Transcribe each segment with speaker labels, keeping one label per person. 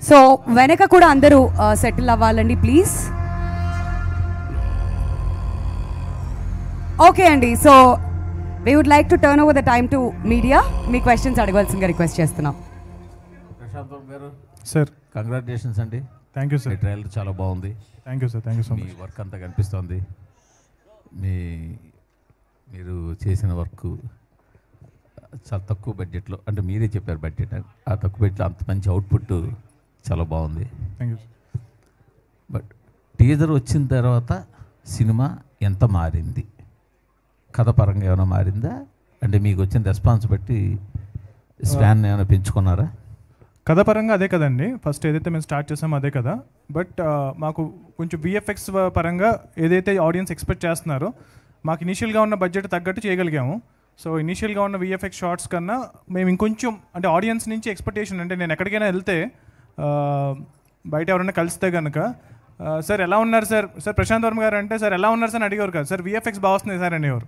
Speaker 1: So వెనక కూడా అందరూ సెటిల్ అవ్వాలండి ప్లీజ్. ఓకే అండి, so we would like to turn over the time to media. మీ క్వశ్చన్స్ అడగవలసిందిగా రిక్వెస్ట్ చేస్తున్నాం.
Speaker 2: ప్రశాంత్ గారు
Speaker 3: సార్,
Speaker 2: కంగ్రాచులేషన్స్ అండి.
Speaker 3: Thank you sir.
Speaker 2: ట్రైలర్ చాలా బాగుంది.
Speaker 3: Thank you sir, thank you so
Speaker 2: much
Speaker 3: మచ్.
Speaker 2: వర్క్ అంతా కనిపిస్తోంది. మీరు చేసిన వర్క్ చాలా తక్కువ బడ్జెట్లో, అంటే మీరే చెప్పారు బడ్జెట్, ఆ తక్కువ బడ్జెట్లో అంత మంచి అవుట్పుట్ చాలా బాగుంది.
Speaker 3: Thank you.
Speaker 2: బట్ టీజర్ వచ్చిన తర్వాత సినిమా ఎంత మారింది? కథ పరంగా ఏమైనా మారిందా? అంటే మీకు వచ్చిన రెస్పాన్స్ బట్టి స్పాన్ ఏమైనా పెంచుకున్నారా?
Speaker 3: కథ పరంగా అదే కదండి, ఫస్ట్ ఏదైతే మేము స్టార్ట్ చేసామో అదే కదా. బట్ మాకు కొంచెం విఎఫ్ఎక్స్ పరంగా ఏదైతే ఆడియన్స్ ఎక్స్పెక్ట్ చేస్తున్నారో మాకు ఇనీషియల్గా ఉన్న బడ్జెట్ తగ్గట్టు చేయగలిగాము. సో ఇనీషియల్గా ఉన్న విఎఫ్ఎక్స్ షార్ట్స్ కన్నా మేము ఇంకొంచెం, అంటే ఆడియన్స్ నుంచి ఎక్స్పెక్టేషన్, అంటే నేను ఎక్కడికైనా వెళ్తే బయట ఎవరైనా కలిస్తే కనుక సార్ ఎలా ఉన్నారు సార్, సార్ ప్రశాంత్ వర్మ గారు అంటే సార్ ఎలా ఉన్నారు సార్ అని అడిగేవారు కాదు, సార్ విఎఫ్ఎక్స్ బాగా వస్తుంది సార్ అనేవారు.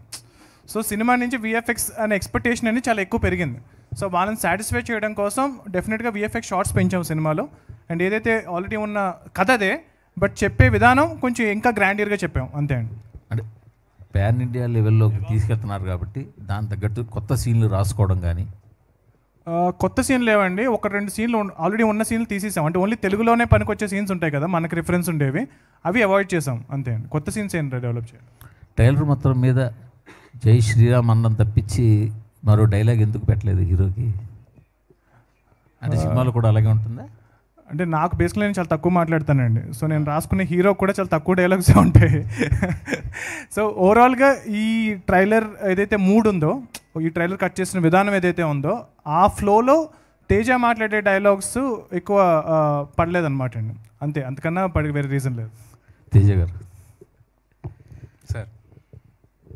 Speaker 3: సో సినిమా నుంచి విఎఫ్ఎక్స్ అనే ఎక్స్పెక్టేషన్ అనేది చాలా ఎక్కువ పెరిగింది. సో వాళ్ళని సాటిస్ఫై చేయడం కోసం డెఫినెట్గా విఎఫ్ఎక్స్ షార్ట్స్ పెంచాము సినిమాలో. అండ్ ఏదైతే ఆల్రెడీ ఉన్న కథ అదే, బట్ చెప్పే విధానం కొంచెం ఇంకా గ్రాండియర్గా చెప్పాము అంతే అండి.
Speaker 2: అంటే పాన్ ఇండియా లెవెల్లోకి తీసుకెళ్తున్నారు కాబట్టి దాని తగ్గట్టు కొత్త సీన్లు రాసుకోవడం కానీ?
Speaker 3: కొత్త సీన్లు లేవండి, ఒక 2 సీన్లు ఆల్రెడీ ఉన్న సీన్లు తీసేసాం. అంటే ఓన్లీ తెలుగులోనే పనికొచ్చే సీన్స్ ఉంటాయి కదా మనకు రిఫరెన్స్ ఉండేవి, అవి అవాయిడ్ చేసాం అంతే అండి. కొత్త సీన్స్ ఏం డెవలప్ చేయాలి.
Speaker 2: ట్రైలర్ మొత్తం మీద జై శ్రీరామ్ అన్నం తప్పించి మరో డైలాగ్ ఎందుకు పెట్టలేదు హీరోకి? అంటే సినిమాలో కూడా అలాగే ఉంటుందా?
Speaker 3: అంటే నాకు బేసిక్లీ నేను చాలా తక్కువ మాట్లాడతానండి. సో నేను రాసుకునే హీరో కూడా చాలా తక్కువ డైలాగ్స్ ఉంటాయి. సో ఓవరాల్గా ఈ ట్రైలర్ ఏదైతే మూడ్ ఉందో, ఈ ట్రైలర్ కట్ చేసిన విధానం ఏదైతే ఉందో ఆ ఫ్లోలో తేజ మాట్లాడే డైలాగ్స్ ఎక్కువ పడలేదన్నమాట అండి, అంతే. అంతకన్నా వేరే రీజన్ లేదు.
Speaker 2: తేజ గారు
Speaker 4: సార్,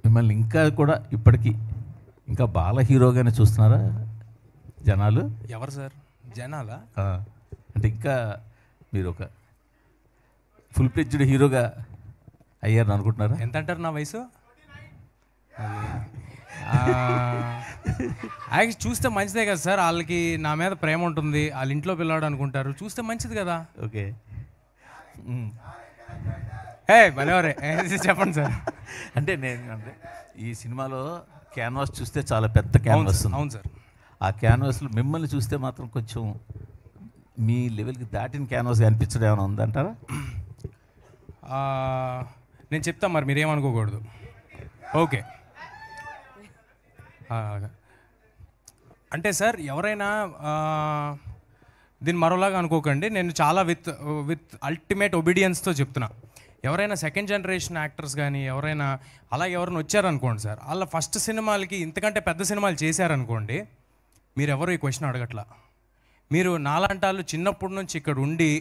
Speaker 2: మిమ్మల్ని ఇంకా కూడా ఇప్పటికీ ఇంకా బాల హీరోగానే చూస్తున్నారా జనాలు?
Speaker 4: ఎవరు సార్ జనాలా?
Speaker 2: అంటే ఇంకా మీరు ఒక ఫుల్ ఫ్లెడ్జ్డ్ హీరోగా అయ్యారని అనుకుంటున్నారా?
Speaker 4: ఎంత అంటారు నా వయసు? యాక్చువల్లీ చూస్తే మంచిదే కదా సార్, వాళ్ళకి నా మీద ప్రేమ ఉంటుంది, వాళ్ళ ఇంట్లో పిల్లాడు అనుకుంటారు, చూస్తే మంచిది కదా.
Speaker 2: ఓకే,
Speaker 4: భలేవరే చెప్పండి సార్.
Speaker 2: అంటే ఈ సినిమాలో క్యాన్వాస్ చూస్తే చాలా పెద్ద క్యాన్వాస్ ఉంది.
Speaker 4: అవును సార్.
Speaker 2: ఆ క్యాన్వాస్లో మిమ్మల్ని చూస్తే మాత్రం కొంచెం మీ లెవెల్కి దాటిన క్యాన్వాస్ అనిపించడం ఏమైనా ఉందంటారా?
Speaker 4: నేను చెప్తాను, మరి మీరేమనుకోకూడదు. ఓకే, అంటే సార్ ఎవరైనా దీన్ని మరోలాగా అనుకోకండి, నేను చాలా విత్ అల్టిమేట్ ఒబీడియన్స్తో చెప్తున్నా. ఎవరైనా సెకండ్ జనరేషన్ యాక్టర్స్ కానీ ఎవరైనా అలాగే ఎవరైనా వచ్చారనుకోండి సార్, వాళ్ళ ఫస్ట్ సినిమాలకి ఇంతకంటే పెద్ద సినిమాలు చేశారనుకోండి, మీరు ఎవరు ఈ క్వశ్చన్ అడగట్లా. మీరు నాలాంటి వాళ్ళు చిన్నప్పటి నుంచి ఇక్కడ ఉండి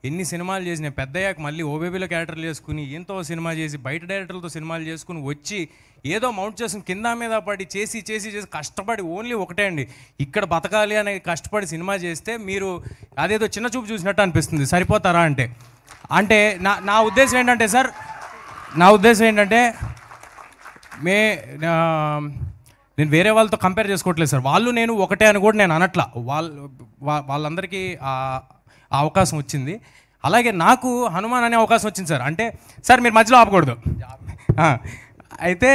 Speaker 4: ఎన్ని సినిమాలు చేసి, నేను పెద్దయ్యాక మళ్ళీ ఓబేబీలో క్యారెక్టర్లు చేసుకుని ఎంతో సినిమా చేసి బయట డైరెక్టర్లతో సినిమాలు చేసుకుని వచ్చి ఏదో మౌంట్ చేసుకుని కింద మీద పడి చేసి చేసి చేసి కష్టపడి ఓన్లీ ఒకటే అండి, ఇక్కడ బతకాలి అనే కష్టపడి సినిమా చేస్తే మీరు అదేదో చిన్న చూపు చూసినట్టు అనిపిస్తుంది. సరిపోతారా అంటే అంటే నా ఉద్దేశం ఏంటంటే సార్, నా ఉద్దేశం ఏంటంటే నేను వేరే వాళ్ళతో కంపేర్ చేసుకోవట్లేదు సార్. వాళ్ళు నేను ఒకటే అని కూడా నేను అనట్లా. వాళ్ళందరికీ ఆ అవకాశం వచ్చింది. అలాగే నాకు హనుమాన్ అనే అవకాశం వచ్చింది సార్. అంటే సార్ మీరు మధ్యలో ఆపకూడదు. అయితే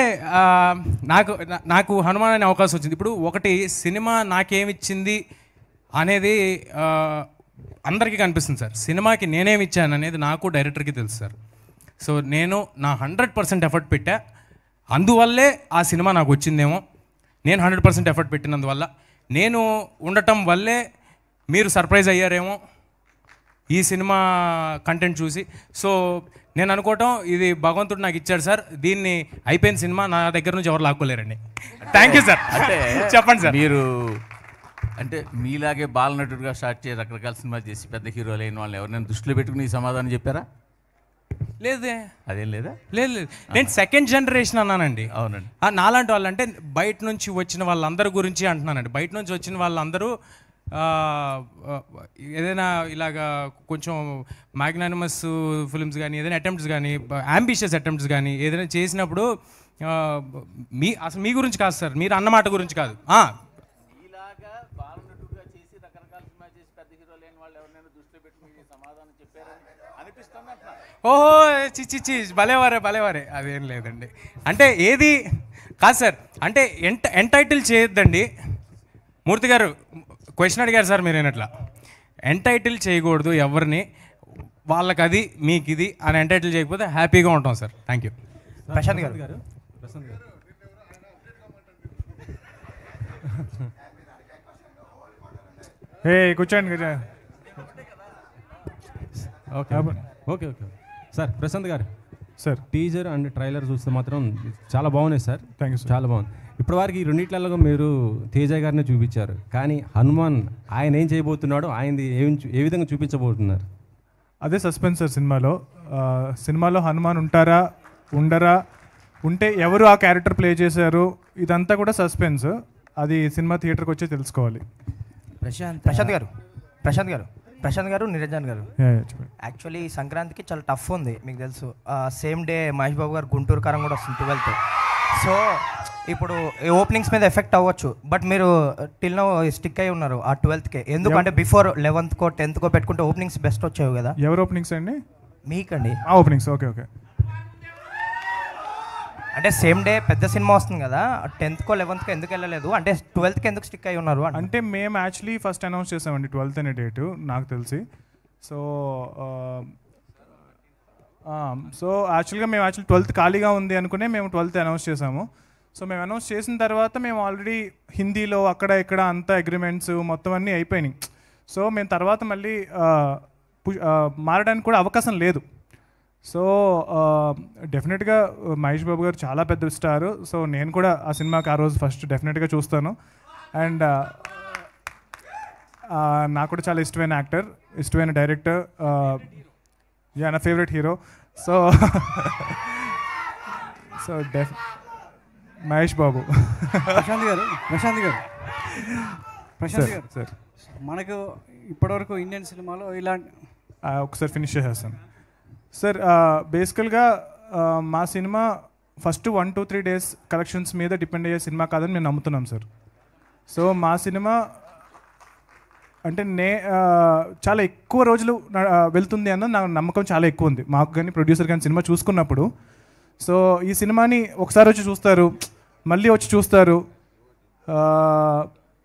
Speaker 4: నాకు హనుమాన్ అనే అవకాశం వచ్చింది. ఇప్పుడు ఒకటి సినిమా నాకేమిచ్చింది అనేది అందరికీ కనిపిస్తుంది సార్. సినిమాకి నేనేమి ఇచ్చాను అనేది నాకు డైరెక్టర్కి తెలుసు సార్. సో నేను నా 100% ఎఫర్ట్ పెట్టా, అందువల్లే ఆ సినిమా నాకు వచ్చిందేమో. నేను 100% ఎఫర్ట్ పెట్టినందువల్ల, నేను ఉండటం వల్లే మీరు సర్ప్రైజ్ అయ్యారేమో ఈ సినిమా కంటెంట్ చూసి. సో నేను అనుకోవటం ఇది భగవంతుడు నాకు ఇచ్చాడు సార్, దీన్ని అయిపోయిన సినిమా నా దగ్గర నుంచి ఎవరు లాక్కోలేరండి. Thank you sir.
Speaker 2: అంటే
Speaker 4: చెప్పండి సార్.
Speaker 2: మీరు అంటే మీలాగే బాలనటుడిగా స్టార్ట్ చేసి రకరకాల సినిమాలు చేసి పెద్ద హీరోలు అయిన వాళ్ళని ఎవరైనా దృష్టిలో పెట్టుకుని ఈ సమాధానం చెప్పారా?
Speaker 4: లేదే.
Speaker 2: అదేం లేదా?
Speaker 4: లేదు లేదు, నేను సెకండ్ జనరేషన్ అన్నానండి.
Speaker 2: అవునండి.
Speaker 4: నాలాంటి వాళ్ళు అంటే బయట నుంచి వచ్చిన వాళ్ళందరి గురించి అంటున్నానండి. బయట నుంచి వచ్చిన వాళ్ళందరూ ఏదైనా ఇలాగా కొంచెం మ్యాగ్నానిమస్ ఫిల్మ్స్ కానీ ఏదైనా అటెంప్ట్స్ కానీ అంబిషియస్ అటెంప్ట్స్ కానీ ఏదైనా చేసినప్పుడు అసలు మీ గురించి కాదు సార్, మీరు అన్నమాట గురించి కాదు. ఓహో చిచ్చి భలేవారే అదేం లేదండి. అంటే ఏది కాదు సార్, అంటే ఎంటైటిల్ చేయొద్దండి. మూర్తి గారు క్వశ్చన్ అడిగారు సార్ మీరు ఏనట్లా, ఎంటైటిల్ చేయకూడదు ఎవరిని, వాళ్ళకి అది మీకు ఇది అని ఎంటైటిల్ చేయకపోతే హ్యాపీగా ఉంటాం sir. Thank you.
Speaker 5: Prashanth garu
Speaker 3: కూర్చోండి.
Speaker 6: Okay okay okay sir. Prashanth గారు
Speaker 3: సార్,
Speaker 6: టీజర్ అండ్ ట్రైలర్ చూస్తే మాత్రం చాలా బాగున్నాయి సార్.
Speaker 3: Thank you sir.
Speaker 6: చాలా బాగుంది. ఇప్పటివరకు ఈ రెండిట్లలో మీరు తేజ గారిని చూపించారు, కానీ హనుమాన్ ఆయన ఏం చేయబోతున్నాడో, ఆయనది ఏ విధంగా చూపించబోతున్నారు?
Speaker 3: అదే సస్పెన్స్ సార్ సినిమాలో హనుమాన్ ఉంటారా ఉండరా, ఉంటే ఎవరు ఆ క్యారెక్టర్ ప్లే చేశారు, ఇదంతా కూడా సస్పెన్స్. అది సినిమా థియేటర్కి వచ్చి తెలుసుకోవాలి.
Speaker 5: ప్రశాంత్ గారు నిరంజన్ గారు, యాక్చువల్లీ సంక్రాంతికి చాలా టఫ్ ఉంది, మీకు తెలుసు. సేమ్ డే మహేష్ బాబు గారు గుంటూరు కారం కూడా వస్తుంది 12th. సో ఇప్పుడు ఓపెనింగ్స్ మీద ఎఫెక్ట్ అవ్వచ్చు, బట్ మీరు టిల్ నో స్టిక్ అయి ఉన్నారు ఆ 12th. ఎందుకంటే బిఫోర్ 11th 10th పెట్టుకుంటే ఓపెనింగ్స్ బెస్ట్ వచ్చాయి కదా.
Speaker 3: ఎవరు ఓపెనింగ్స్ అండి?
Speaker 5: మీకండి
Speaker 3: ఓపెనింగ్స్. ఓకే.
Speaker 5: అంటే సేమ్ డే పెద్ద సినిమా వస్తుంది కదా, 10th 11th ఎందుకు వెళ్ళలేదు, అంటే 12th ఎందుకు స్టిక్ అయి ఉన్నారు?
Speaker 3: అంటే మేము యాక్చువల్లీ ఫస్ట్ అనౌన్స్ చేసామండి 12th అనే డేటు, నాకు తెలిసి. సో యాక్చువల్గా మేము 12th ఖాళీగా ఉంది అనుకునే మేము 12th అనౌన్స్ చేసాము. సో మేము అనౌన్స్ చేసిన తర్వాత మేము ఆల్రెడీ హిందీలో అక్కడ ఇక్కడ అంతా అగ్రిమెంట్స్ మొత్తం అన్నీ అయిపోయినాయి. సో మేము తర్వాత మళ్ళీ మారడానికి కూడా అవకాశం లేదు. సో డెఫినెట్గా మహేష్ బాబు గారు చాలా పెద్ద స్టారు. సో నేను కూడా ఆ సినిమాకి ఆ రోజు ఫస్ట్ డెఫినెట్గా చూస్తాను. అండ్ నాకు కూడా చాలా ఇష్టమైన యాక్టర్, ఇష్టమైన డైరెక్టర్, నా favourite hero. So Mahesh Babu.
Speaker 7: Prashanth గారు
Speaker 3: సార్,
Speaker 7: మనకు ఇప్పటివరకు ఇండియన్ సినిమాలో ఇలాంటి
Speaker 3: ఒకసారి ఫినిష్ చేసేస్తాను సార్. బేసికల్గా మా సినిమా ఫస్ట్ 1-2-3 డేస్ కలెక్షన్స్ మీద డిపెండ్ అయ్యే సినిమా కాదని మేము నమ్ముతున్నాం సార్. సో మా సినిమా అంటే చాలా ఎక్కువ రోజులు వెళ్తుంది అన్న నా నమ్మకం చాలా ఎక్కువ ఉంది మాకు, కానీ ప్రొడ్యూసర్ కానీ సినిమా చూసుకున్నప్పుడు. సో ఈ సినిమాని ఒకసారి వచ్చి చూస్తారు, మళ్ళీ వచ్చి చూస్తారు,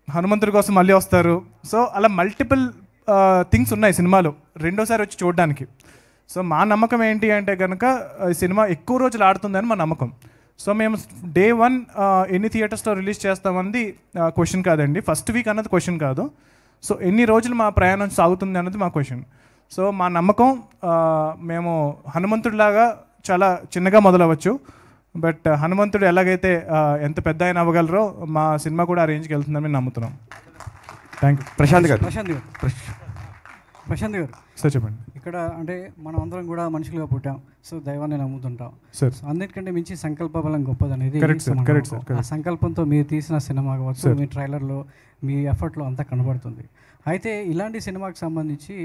Speaker 3: హనుమంతుడి కోసం మళ్ళీ వస్తారు. సో అలా మల్టిపుల్ థింగ్స్ ఉన్నాయి సినిమాలో రెండోసారి వచ్చి చూడడానికి. సో మా నమ్మకం ఏంటి అంటే కనుక ఈ సినిమా ఎక్కువ రోజులు ఆడుతుందని మా నమ్మకం. సో మేము Day 1 ఎన్ని థియేటర్స్లో రిలీజ్ చేస్తామన్నది క్వశ్చన్ కాదండి, ఫస్ట్ వీక్ అన్నది క్వశ్చన్ కాదు. సో ఎన్ని రోజులు మా ప్రయాణం సాగుతుంది అన్నది మా క్వశ్చన్. సో మా నమ్మకం మేము హనుమంతుడిలాగా చాలా చిన్నగా మొదలవచ్చు, బట్ హనుమంతుడు ఎలాగైతే ఎంత పెద్ద ఆయన అవ్వగలరో మా సినిమా కూడా ఆ రేంజ్కి వెళ్తుందని మేము నమ్ముతున్నాం. Thank you.
Speaker 7: ప్రశాంత్ గారు
Speaker 3: సార్ చెప్పండి.
Speaker 7: ఇక్కడ అంటే మనం అందరం కూడా మనుషులుగా పుట్టాం, సో దైవాన్ని నమ్ముతుంటాం.
Speaker 3: సార్
Speaker 7: అన్నిటికంటే మించి సంకల్ప బలం గొప్పదనేది. ఆ సంకల్పంతో మీరు తీసిన సినిమా కావచ్చు, మీ ట్రైలర్లో మీ ఎఫర్ట్లో అంతా కనబడుతుంది. అయితే ఇలాంటి సినిమాకి సంబంధించి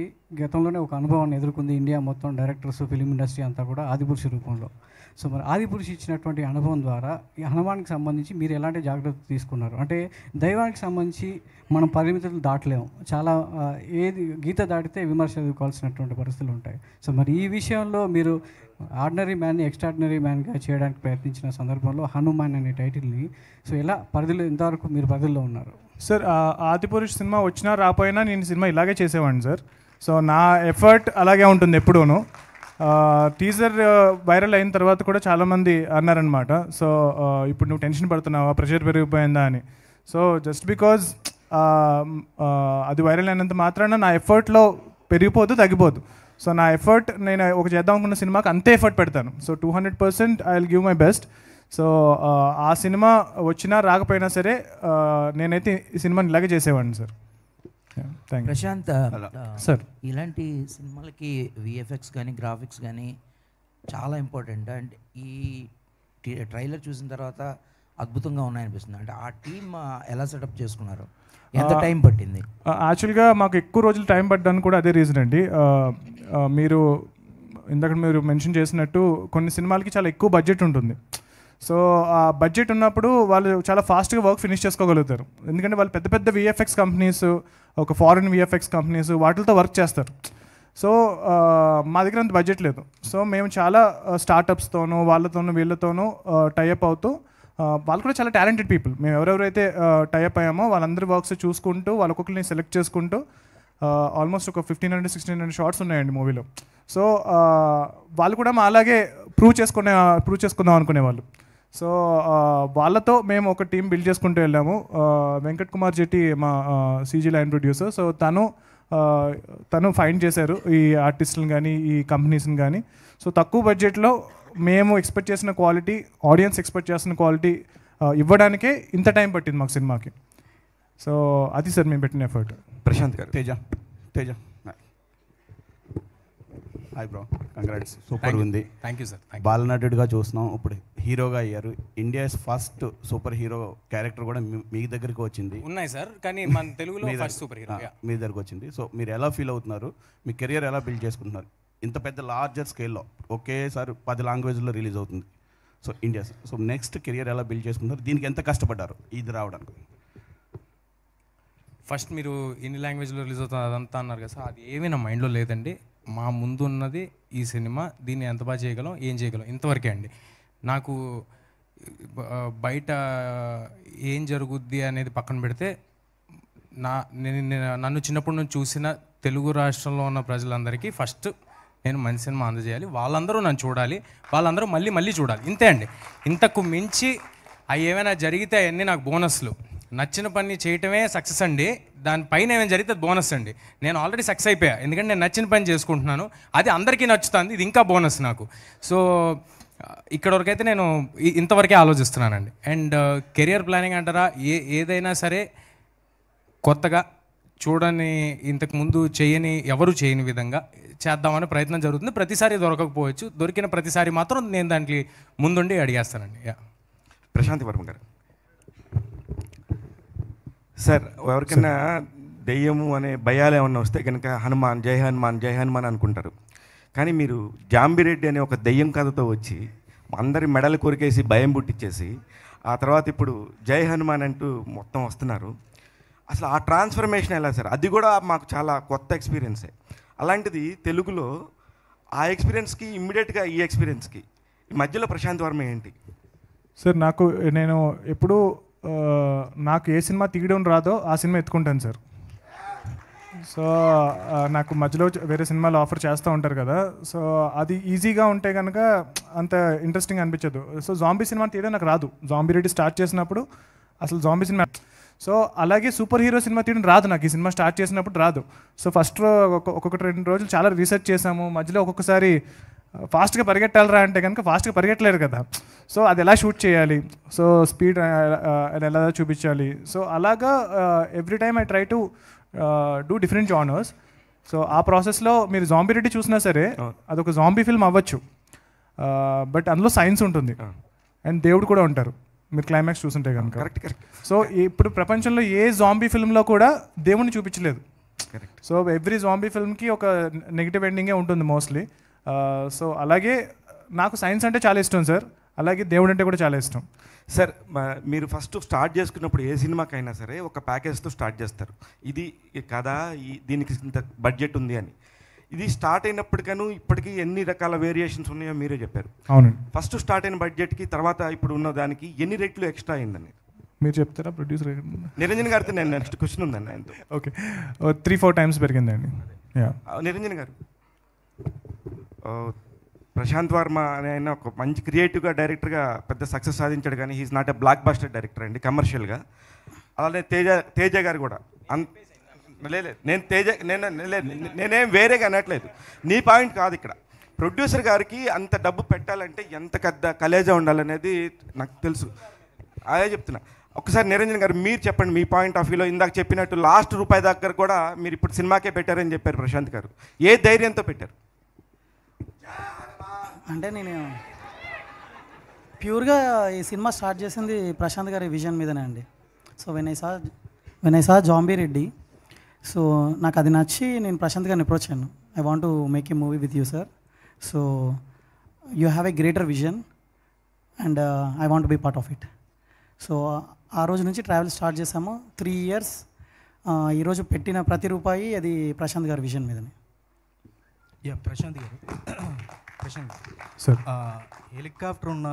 Speaker 7: గతంలోనే ఒక అనుభవాన్ని ఎదుర్కొంది ఇండియా మొత్తం, డైరెక్టర్స్, ఫిలిం ఇండస్ట్రీ అంతా కూడా ఆదిపురుషు రూపంలో. సో మరి ఆదిపురుషు ఇచ్చినటువంటి అనుభవం ద్వారా ఈ హనుమాన్కి సంబంధించి మీరు ఎలాంటి జాగ్రత్తలు తీసుకున్నారు? అంటే దైవానికి సంబంధించి మనం పరిమితులు దాటలేము, చాలా ఏది గీత దాటితే విమర్శ ఎదుర్కోవాల్సినటువంటి పరిస్థితులు ఉంటాయి. సో మరి ఈ విషయంలో మీరు ఆర్డినరీ మ్యాన్ని ఎక్స్ట్రాడినరీ మ్యాన్గా చేయడానికి ప్రయత్నించిన సందర్భంలో హనుమాన్ అనే టైటిల్ని సో ఎలా పరిధిలో ఇంతవరకు మీరు పరిధిలో ఉన్నారు?
Speaker 3: సార్ ఆదిపురుష్ సినిమా వచ్చినా రాపోయినా నేను సినిమా ఇలాగే చేసేవాడిని సార్. సో నా ఎఫర్ట్ అలాగే ఉంటుంది ఎప్పుడూను. టీజర్ వైరల్ అయిన తర్వాత కూడా చాలామంది అన్నారనమాట, సో ఇప్పుడు నువ్వు టెన్షన్ పడుతున్నావా, ప్రెషర్ పెరిగిపోయిందా అని. సో జస్ట్ బికాజ్ అది వైరల్ అయినంత మాత్రాన నా ఎఫర్ట్లో పెరిగిపోదు, తగ్గిపోదు. సో నా ఎఫర్ట్ నేను ఒక చేద్దాం అనుకున్న సినిమాకి అంతే ఎఫర్ట్ పెడతాను. So 200% I will give my best. So ఆ సినిమా వచ్చినా రాకపోయినా సరే నేనైతే ఈ సినిమాని ఇలాగే చేసేవాడిని సార్.
Speaker 8: ప్రశాంత్
Speaker 3: సార్,
Speaker 8: ఇలాంటి సినిమాలకి విఎఫ్ఎక్స్ కానీ గ్రాఫిక్స్ కానీ చాలా ఇంపార్టెంట్. అండ్ ఈ ట్రైలర్ చూసిన తర్వాత అద్భుతంగా ఉన్నాయనిపిస్తుంది. అంటే ఆ టీమ్ ఎలా సెటప్ చేసుకున్నారు, ఎంత టైం పట్టింది?
Speaker 3: యాక్చువల్గా మాకు ఎక్కువ రోజులు టైం పడ్డానికి కూడా అదే రీజన్ అండి. మీరు ఇందాక మీరు మెన్షన్ చేసినట్టు కొన్ని సినిమాలకి చాలా ఎక్కువ బడ్జెట్ ఉంటుంది. సో ఆ బడ్జెట్ ఉన్నప్పుడు వాళ్ళు చాలా ఫాస్ట్గా వర్క్ ఫినిష్ చేసుకోగలుగుతారు, ఎందుకంటే వాళ్ళు పెద్ద పెద్ద విఎఫ్ఎక్స్ కంపెనీస్, ఒక ఫారిన్ విఎఫ్ఎక్స్ కంపెనీస్ వాటితో వర్క్ చేస్తారు. సో మా దగ్గర అంత బడ్జెట్ లేదు. సో మేము చాలా స్టార్టప్స్తోనూ వీళ్ళతోనూ టైఅప్ అవుతూ, వాళ్ళు కూడా చాలా టాలెంటెడ్ పీపుల్. మేము ఎవరెవరైతే టైఅప్ అయ్యామో వాళ్ళందరి వర్క్స్ చూసుకుంటూ వాళ్ళొక్కొక్కరిని సెలెక్ట్ చేసుకుంటూ ఆల్మోస్ట్ ఒక 1500-1600 షార్ట్స్ ఉన్నాయండి మూవీలో. సో వాళ్ళు కూడా మా అలాగే ప్రూవ్ చేసుకుందాం అనుకునేవాళ్ళు. సో వాళ్ళతో మేము ఒక టీం బిల్డ్ చేసుకుంటూ వెళ్ళాము. వెంకట్ కుమార్ జెట్టి మా సీజీ లైన్ ప్రొడ్యూసర్. సో తను ఫైండ్ చేశారు ఈ ఆర్టిస్టులను కానీ ఈ కంపెనీస్ని కానీ. సో తక్కువ బడ్జెట్లో మేము ఎక్స్పెక్ట్ చేసిన క్వాలిటీ, ఆడియన్స్ ఎక్స్పెక్ట్ చేసిన క్వాలిటీ ఇవ్వడానికే ఇంత టైం పట్టింది మాకు సినిమాకి. సో అది సార్ మేము పెట్టిన ఎఫర్ట్.
Speaker 9: ప్రశాంత్ గారు. Teja hi bro, congrats, super ఉంది.
Speaker 4: Thank you sir.
Speaker 9: బాలనటుడిగా చూస్తున్నాం, ఇప్పుడు హీరోగా అయ్యారు. India's first superhero character కూడా మీ దగ్గరికి వచ్చింది.
Speaker 4: ఉన్నాయి సార్, కానీ మన తెలుగులో ఫస్ట్ సూపర్ హీరో
Speaker 9: మీ దగ్గరకు వచ్చింది. సో మీరు ఎలా ఫీల్ అవుతున్నారు? మీ కెరియర్ ఎలా బిల్డ్ చేసుకుంటున్నారు? ఇంత పెద్ద లార్జర్ స్కేల్లో ఒకేసారి 10 లాంగ్వేజ్లో రిలీజ్ అవుతుంది. So India, so next career ఎలా బిల్డ్ చేసుకుంటున్నారు? దీనికి ఎంత కష్టపడ్డారు ఇది రావడానికి?
Speaker 4: ఫస్ట్ మీరు ఇన్ని లాంగ్వేజ్లో రిలీజ్ అవుతుంది అదంతా అన్నారు కదా సార్, అది ఏమీ నా మైండ్లో లేదండి. మా ముందు ఉన్నది ఈ సినిమా, దీన్ని ఎంత బాగా చేయగలం, ఏం చేయగలం, ఇంతవరకే అండి. నాకు బయట ఏం జరుగుద్ది అనేది పక్కన పెడితే, నన్ను చిన్నప్పటి నుంచి చూసిన తెలుగు రాష్ట్రంలో ఉన్న ప్రజలందరికీ ఫస్ట్ నేను మంచి సినిమా అందజేయాలి, వాళ్ళందరూ నన్ను చూడాలి, వాళ్ళందరూ మళ్ళీ చూడాలి, ఇంతే అండి. ఇంతకు మించి అవి ఏమైనా జరిగితే అవన్నీ నాకు బోనస్లు. నచ్చిన పని చేయటమే సక్సెస్ అండి, దానిపైన ఏమైనా జరిగితే బోనస్ అండి. నేను ఆల్రెడీ సక్సెస్ అయిపోయా, ఎందుకంటే నేను నచ్చిన పని చేసుకుంటున్నాను, అది అందరికీ నచ్చుతుంది, ఇది ఇంకా బోనస్ నాకు. సో ఇక్కడ వరకైతే నేను ఇంతవరకే ఆలోచిస్తున్నానండి. అండ్ కెరియర్ ప్లానింగ్ అంటారా, ఏదైనా సరే కొత్తగా చూడని, ఇంతకుముందు ఎవరు చేయని విధంగా చేద్దామనే ప్రయత్నం జరుగుతుంది. ప్రతిసారి దొరకకపోవచ్చు, దొరికిన ప్రతిసారి మాత్రం నేను దానికి ముందుండి అడిగేస్తానండి.
Speaker 10: ప్రశాంతి వర్మ గారు సార్, ఎవరికైనా దెయ్యము అనే భయాలు ఏమన్నా వస్తే కనుక హనుమాన్ జై హనుమాన్ అనుకుంటారు. కానీ మీరు జాంబిరెడ్డి అనే ఒక దెయ్యం కథతో వచ్చి అందరి మెడలు కొరికేసి భయం పుట్టించేసి ఆ తర్వాత ఇప్పుడు జై హనుమాన్ అంటూ మొత్తం వస్తున్నారు. అసలు ఆ ట్రాన్స్ఫర్మేషన్ ఎలా సార్? అది కూడా మాకు చాలా కొత్త ఎక్స్పీరియన్సే. అలాంటిది తెలుగులో ఆ ఎక్స్పీరియన్స్కి ఇమ్మీడియట్గా ఈ ఎక్స్పీరియన్స్కి ఈ మధ్యలో ప్రశాంత్ వర్మ ఏంటి
Speaker 3: సార్? నేను ఎప్పుడు నాకు ఏ సినిమా తీయడం రాదో ఆ సినిమా ఎత్తుకుంటాను సార్. సో నాకు మధ్యలో వేరే సినిమాలు ఆఫర్ చేస్తూ ఉంటారు కదా, సో అది ఈజీగా ఉంటే కనుక అంత ఇంట్రెస్టింగ్ అనిపించదు. సో జాంబీ సినిమా తీయడం నాకు రాదు. జాంబీ రెడ్డి స్టార్ట్ చేసినప్పుడు అసలు జాంబీ సినిమా, సో అలాగే సూపర్ హీరో సినిమా తీయడం రాదు నాకు. ఈ సినిమా స్టార్ట్ చేసినప్పుడు రాదు. సో ఫస్ట్ ఒక్కొక్కటి 2 రోజులు చాలా రీసెర్చ్ చేసాము. మధ్యలో ఒక్కొక్కసారి ఫాస్ట్గా పరిగెట్టాలరా అంటే కనుక ఫాస్ట్గా పరిగెట్టలేరు కదా. సో అది ఎలా షూట్ చేయాలి, సో స్పీడ్ ఎలా చూపించాలి. సో అలాగా every time I try to do different genres. So ఆ ప్రాసెస్లో మీరు జాంబీ రెడ్డి చూసినా సరే అదొక జాంబీ ఫిల్మ్ అవ్వచ్చు, బట్ అందులో సైన్స్ ఉంటుంది అండ్ దేవుడు కూడా ఉంటారు మీరు క్లైమాక్స్ చూస్తుంటే కనుక. సో ఇప్పుడు ప్రపంచంలో ఏ జాంబీ ఫిల్మ్లో కూడా దేవుడిని చూపించలేదు. సో ఎవ్రీ జాంబీ ఫిల్మ్కి ఒక నెగిటివ్ ఎండింగే ఉంటుంది మోస్ట్లీ. సో అలాగే నాకు సైన్స్ అంటే చాలా ఇష్టం సార్, అలాగే దేవుడు అంటే కూడా చాలా ఇష్టం
Speaker 10: సార్. మీరు ఫస్ట్ స్టార్ట్ చేసుకున్నప్పుడు ఏ సినిమాకైనా సరే ఒక ప్యాకేజ్తో స్టార్ట్ చేస్తారు. ఇది కదా, దీనికి ఇంత బడ్జెట్ ఉంది అని. ఇది స్టార్ట్ అయినప్పటికను ఇప్పటికీ ఎన్ని రకాల వేరియేషన్స్ ఉన్నాయో మీరే చెప్పారు.
Speaker 3: అవునండి.
Speaker 10: ఫస్ట్ స్టార్ట్ అయిన బడ్జెట్కి తర్వాత ఇప్పుడు ఉన్న దానికి ఎన్ని రెట్లు ఎక్స్ట్రా అయిందని
Speaker 3: మీరు చెప్తారా? ప్రొడ్యూసర్
Speaker 10: నిరంజన్ గారితో నేను నెక్స్ట్ క్వశ్చన్ ఉందండి ఆయనతో.
Speaker 3: ఓకే, 3-4 టైమ్స్ పెరిగిందండి.
Speaker 10: నిరంజన్ గారు, ప్రశాంత్ వర్మ అనే ఆయన ఒక మంచి క్రియేటివ్గా డైరెక్టర్గా పెద్ద సక్సెస్ సాధించాడు, కానీ he's not a block buster director అండి కమర్షియల్గా. అలానే తేజ గారు కూడా లేదు, నేనేం వేరేగా అనట్లేదు, నీ పాయింట్ కాదు ఇక్కడ. ప్రొడ్యూసర్ గారికి అంత డబ్బు పెట్టాలంటే ఎంత పెద్ద కలేజా ఉండాలనేది నాకు తెలుసు, అదే చెప్తున్నా. ఒకసారి నిరంజన్ గారు మీరు చెప్పండి మీ పాయింట్ ఆఫ్ వ్యూలో. ఇందాక చెప్పినట్టు లాస్ట్ రూపాయి దగ్గర కూడా మీరు ఇప్పుడు సినిమాకే పెట్టారని చెప్పారు ప్రశాంత్ గారు, ఏ ధైర్యంతో పెట్టారు?
Speaker 11: అంటే నేను ప్యూర్గా ఈ సినిమా స్టార్ట్ చేసింది ప్రశాంత్ గారి విజన్ మీదనే అండి. So when I saw zombie Reddy, so నాకు అది నచ్చి నేను ప్రశాంత్ గారిని అప్రోచ్ అయ్యాను. I want to make a movie with you sir, so you have a greater vision and I want be part of it. So ఆ రోజు నుంచి ట్రావెల్ స్టార్ట్ చేసాము. 3 years. ఈరోజు పెట్టిన ప్రతి రూపాయి అది ప్రశాంత్ గారి విజన్ మీదనే.
Speaker 12: ప్రశాంత్ గారు, ప్రశాంత్
Speaker 3: సార్,
Speaker 12: హెలికాప్టర్ ఉన్న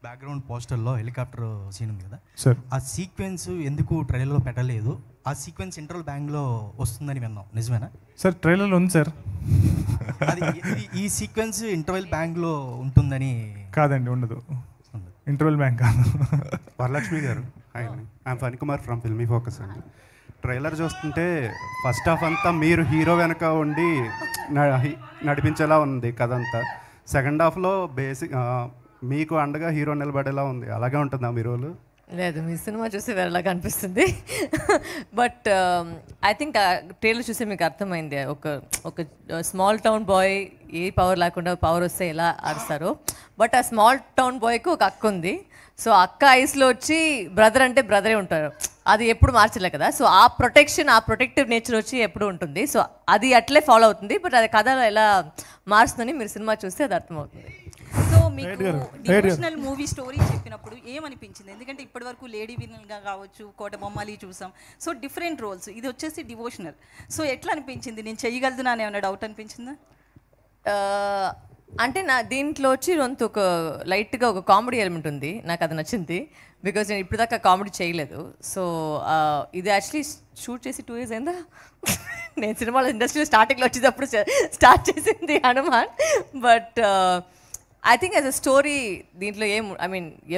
Speaker 12: బ్యాక్గ్రౌండ్ పోస్టర్లో హెలికాప్టర్ సీన్ ఉంది కదా
Speaker 3: సార్,
Speaker 12: ఆ సీక్వెన్స్ ఎందుకు ట్రైలర్లో పెట్టలేదు? ఆ సీక్వెన్స్ ఇంటర్వల్ బ్యాంగ్లో వస్తుందని విన్నాం, నిజమేనా?
Speaker 3: సార్ ట్రైలర్లో ఉంది సార్.
Speaker 12: అది ఈ సీక్వెన్స్ ఇంటర్వెల్ బ్యాంగ్లో ఉంటుందని?
Speaker 3: కాదండి, ఉండదు. ఇంటర్వెల్ బ్యాంక్ కాదు.
Speaker 13: వరలక్ష్మి గారు, I'm Phanikumar from filmy focus అండి. ట్రైలర్ చూస్తుంటే ఫస్ట్ హాఫ్ అంతా మీరు హీరో వెనక ఉండి నడిపించేలా ఉంది కథ అంతా. సెకండ్ హాఫ్లో బేసిక్ మీకు అండగా హీరో నిలబడేలా ఉంది. అలాగే ఉంటుందా మీ రోలు?
Speaker 14: లేదు, మీ సినిమా చూసి వేరేలాగా అనిపిస్తుంది. బట్ ఐ థింక్ ట్రైలర్ చూస్తే మీకు అర్థమైంది, ఒక స్మాల్ టౌన్ బాయ్ ఏ పవర్ లేకుండా పవర్ వస్తే ఎలా అరుస్తారో. బట్ ఆ స్మాల్ టౌన్ బాయ్కి ఒక అక్క ఉంది. సో అక్క ఐస్లో వచ్చి బ్రదర్ అంటే బ్రదరే ఉంటారు, అది ఎప్పుడు మార్చలే కదా. సో ఆ ప్రొటెక్షన్, ఆ ప్రొటెక్టివ్ నేచర్ వచ్చి ఎప్పుడు ఉంటుంది. సో అది అట్లే ఫాలో అవుతుంది. బట్ అది కథలో ఎలా మారుస్తుందని మీరు సినిమా చూస్తే అది అర్థమవుతుంది.
Speaker 15: సో మీకు డివోషనల్ మూవీ స్టోరీ చెప్పినప్పుడు ఏమనిపించింది? ఎందుకంటే ఇప్పటి వరకు లేడీ వినల్గా కావచ్చు, కోట బొమ్మాలి చూసాం. సో డిఫరెంట్ రోల్స్, ఇది వచ్చేసి డివోషనల్. సో ఎట్లా అనిపించింది? నేను చేయగలుగుతున్నా అని ఏమైనా డౌట్ అనిపించిందా?
Speaker 14: అంటే నా దీంట్లో వచ్చి రొంత ఒక లైట్గా ఒక కామెడీ ఎలిమెంట్ ఉంది, నాకు అది నచ్చింది. బికాజ్ నేను ఇప్పుడు దాకా కామెడీ చేయలేదు. సో ఇది యాక్చువల్లీ షూట్ చేసి 2 years అయిందా. నేను సినిమాలో ఇండస్ట్రీలో స్టార్టింగ్లో వచ్చేటప్పుడు స్టార్ట్ చేసింది Hanuman. But I think as a story దీంట్లో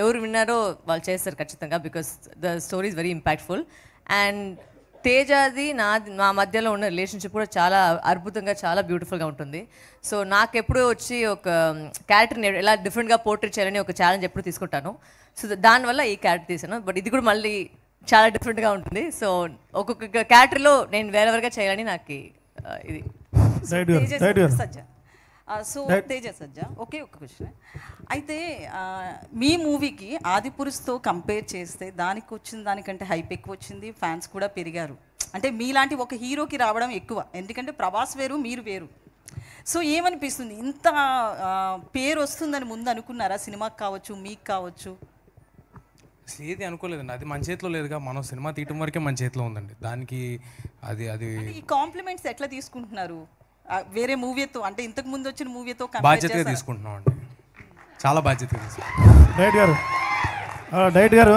Speaker 14: ఎవరు విన్నారో వాళ్ళు చేస్తారు ఖచ్చితంగా, because the story is very impactful. And తేజాది నా మధ్యలో ఉన్న రిలేషన్షిప్ కూడా చాలా అద్భుతంగా, చాలా బ్యూటిఫుల్గా ఉంటుంది. సో నాకు ఎప్పుడు వచ్చి ఒక క్యారెక్టర్ని ఎలా డిఫరెంట్గా పోర్ట్రేట్ చేయాలని ఒక ఛాలెంజ్ ఎప్పుడు తీసుకుంటాను. సో దానివల్ల ఈ క్యారెక్టర్ తీసాను. బట్ ఇది కూడా మళ్ళీ చాలా డిఫరెంట్గా ఉంటుంది. సో ఒక్కొక్క క్యారెక్టర్లో నేను వేరేవరగా చేయాలని నాకు ఇది.
Speaker 15: సో తేజ సజ్జా, ఒకే ఒక క్వశ్చన్. అయితే మీ మూవీకి ఆదిపురుషుతో కంపేర్ చేస్తే దానికి వచ్చిన దానికంటే హైప్ ఎక్కువ వచ్చింది, ఫ్యాన్స్ కూడా పెరిగారు. అంటే మీలాంటి ఒక హీరోకి రావడం ఎక్కువ, ఎందుకంటే ప్రభాస్ వేరు, మీరు వేరు. సో ఏమనిపిస్తుంది, ఇంత పేరు వస్తుందని ముందు అనుకున్నారా? సినిమాకి కావచ్చు, మీకు కావచ్చు.
Speaker 4: ఏది అనుకోలేదండి, అది మన చేతిలో లేదుగా. మనం సినిమా తీయటం వరకే మన చేతిలో ఉందండి. దానికి అది
Speaker 15: ఈ కాంప్లిమెంట్స్ ఎట్లా తీసుకుంటున్నారు? వేరే మూవీతో, అంటే ఇంతకు ముందు వచ్చిన మూవీతో
Speaker 4: బాధ్యతగా తీసుకుంటున్నాం అండి, చాలా బాధ్యతగా తీసుకుంటాం.
Speaker 16: డైరెక్ట్ గారు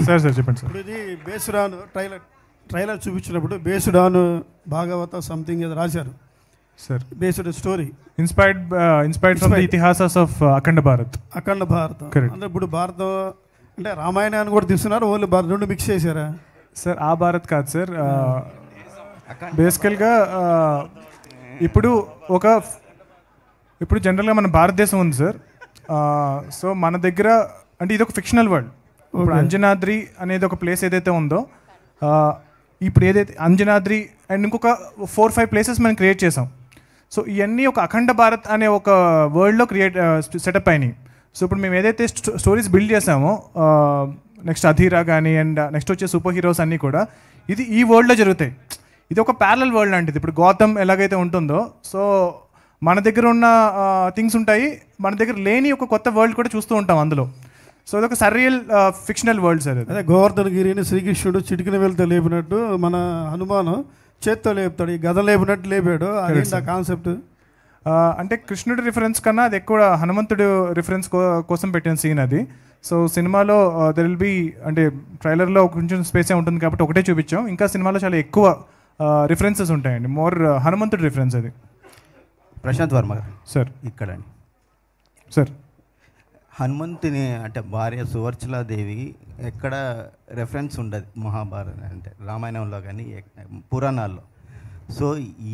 Speaker 3: సార్ చెప్పండి సార్.
Speaker 16: ఇప్పుడు ఇది బేస్డ్ ఆన్ ట్రైలర్ చూపించినప్పుడు బేస్డ్ ఆన్ భాగవత సంథింగ్ ఏదో రాశారు
Speaker 3: sir.
Speaker 16: Based story
Speaker 3: inspired from the itihasas of Akhand Bharat.
Speaker 16: Akhanda Bharatam
Speaker 3: correct.
Speaker 16: అంటే ఇప్పుడు భారతం అంటే రామాయణాన్ని కూడా తీసుకున్నారు, ఓన్లీ రెండు మిక్స్ చేశారా
Speaker 3: సార్? ఆ భారత్ కాదు సార్, బేసికల్గా ఇప్పుడు జనరల్గా మన భారతదేశం ఉంది సార్. సో మన దగ్గర అంటే ఇది ఒక ఫిక్షనల్ వరల్డ్. ఇప్పుడు అంజనాద్రి అనేది ఒక ప్లేస్ ఏదైతే ఉందో, ఇప్పుడు ఏదైతే అంజనాద్రి అండ్ ఇంకొక 4-5 ప్లేసెస్ మనం క్రియేట్ చేసాం. సో ఇవన్నీ ఒక అఖండ భారత్ అనే ఒక వరల్డ్లో సెటప్ అయినాయి. సో ఇప్పుడు మేము ఏదైతే స్టోరీస్ బిల్డ్ చేసామో, నెక్స్ట్ అధీరా కానీ అండ్ నెక్స్ట్ వచ్చే సూపర్ హీరోస్ అన్నీ కూడా ఇది ఈ వరల్డ్లో జరుగుతాయి. ఇది ఒక ప్యారలల్ వరల్డ్ లాంటిది. ఇప్పుడు గౌతమ్ ఎలాగైతే ఉంటుందో, సో మన దగ్గర ఉన్న థింగ్స్ ఉంటాయి, మన దగ్గర లేని ఒక కొత్త వరల్డ్ కూడా చూస్తూ ఉంటాం అందులో. సో అదొక సర్రియల్ ఫిక్షనల్ వరల్డ్ సార్.
Speaker 16: అదే గోవర్ధన గిరిని శ్రీకృష్ణుడు చిటికిన వెళ్తే లేపినట్టు మన హనుమాను చేత్తో లేపుతాడు, ఈ గద లేపినట్టు లేపాడు. అదేంటి ఆ కాన్సెప్ట్?
Speaker 3: అంటే కృష్ణుడి రిఫరెన్స్ కన్నా అది ఎక్కువ హనుమంతుడు రిఫరెన్స్ కోసం పెట్టిన సీన్ అది. సో సినిమాలో దెర్ విల్ బి, అంటే ట్రైలర్లో కొంచెం స్పేసే ఉంటుంది కాబట్టి ఒకటే చూపించాం. ఇంకా సినిమాలో చాలా ఎక్కువ రిఫరెన్సెస్ ఉంటాయండి, మోర్ హనుమంతుడి రిఫరెన్స్ అది.
Speaker 17: ప్రశాంత్ వర్మ గారు
Speaker 3: సార్
Speaker 17: ఇక్కడండి
Speaker 3: సార్,
Speaker 17: హనుమంతుని అంటే భార్య సువర్చలాదేవి ఎక్కడ రెఫరెన్స్ ఉండదు మహాభారత అంటే రామాయణంలో కానీ పురాణాల్లో. సో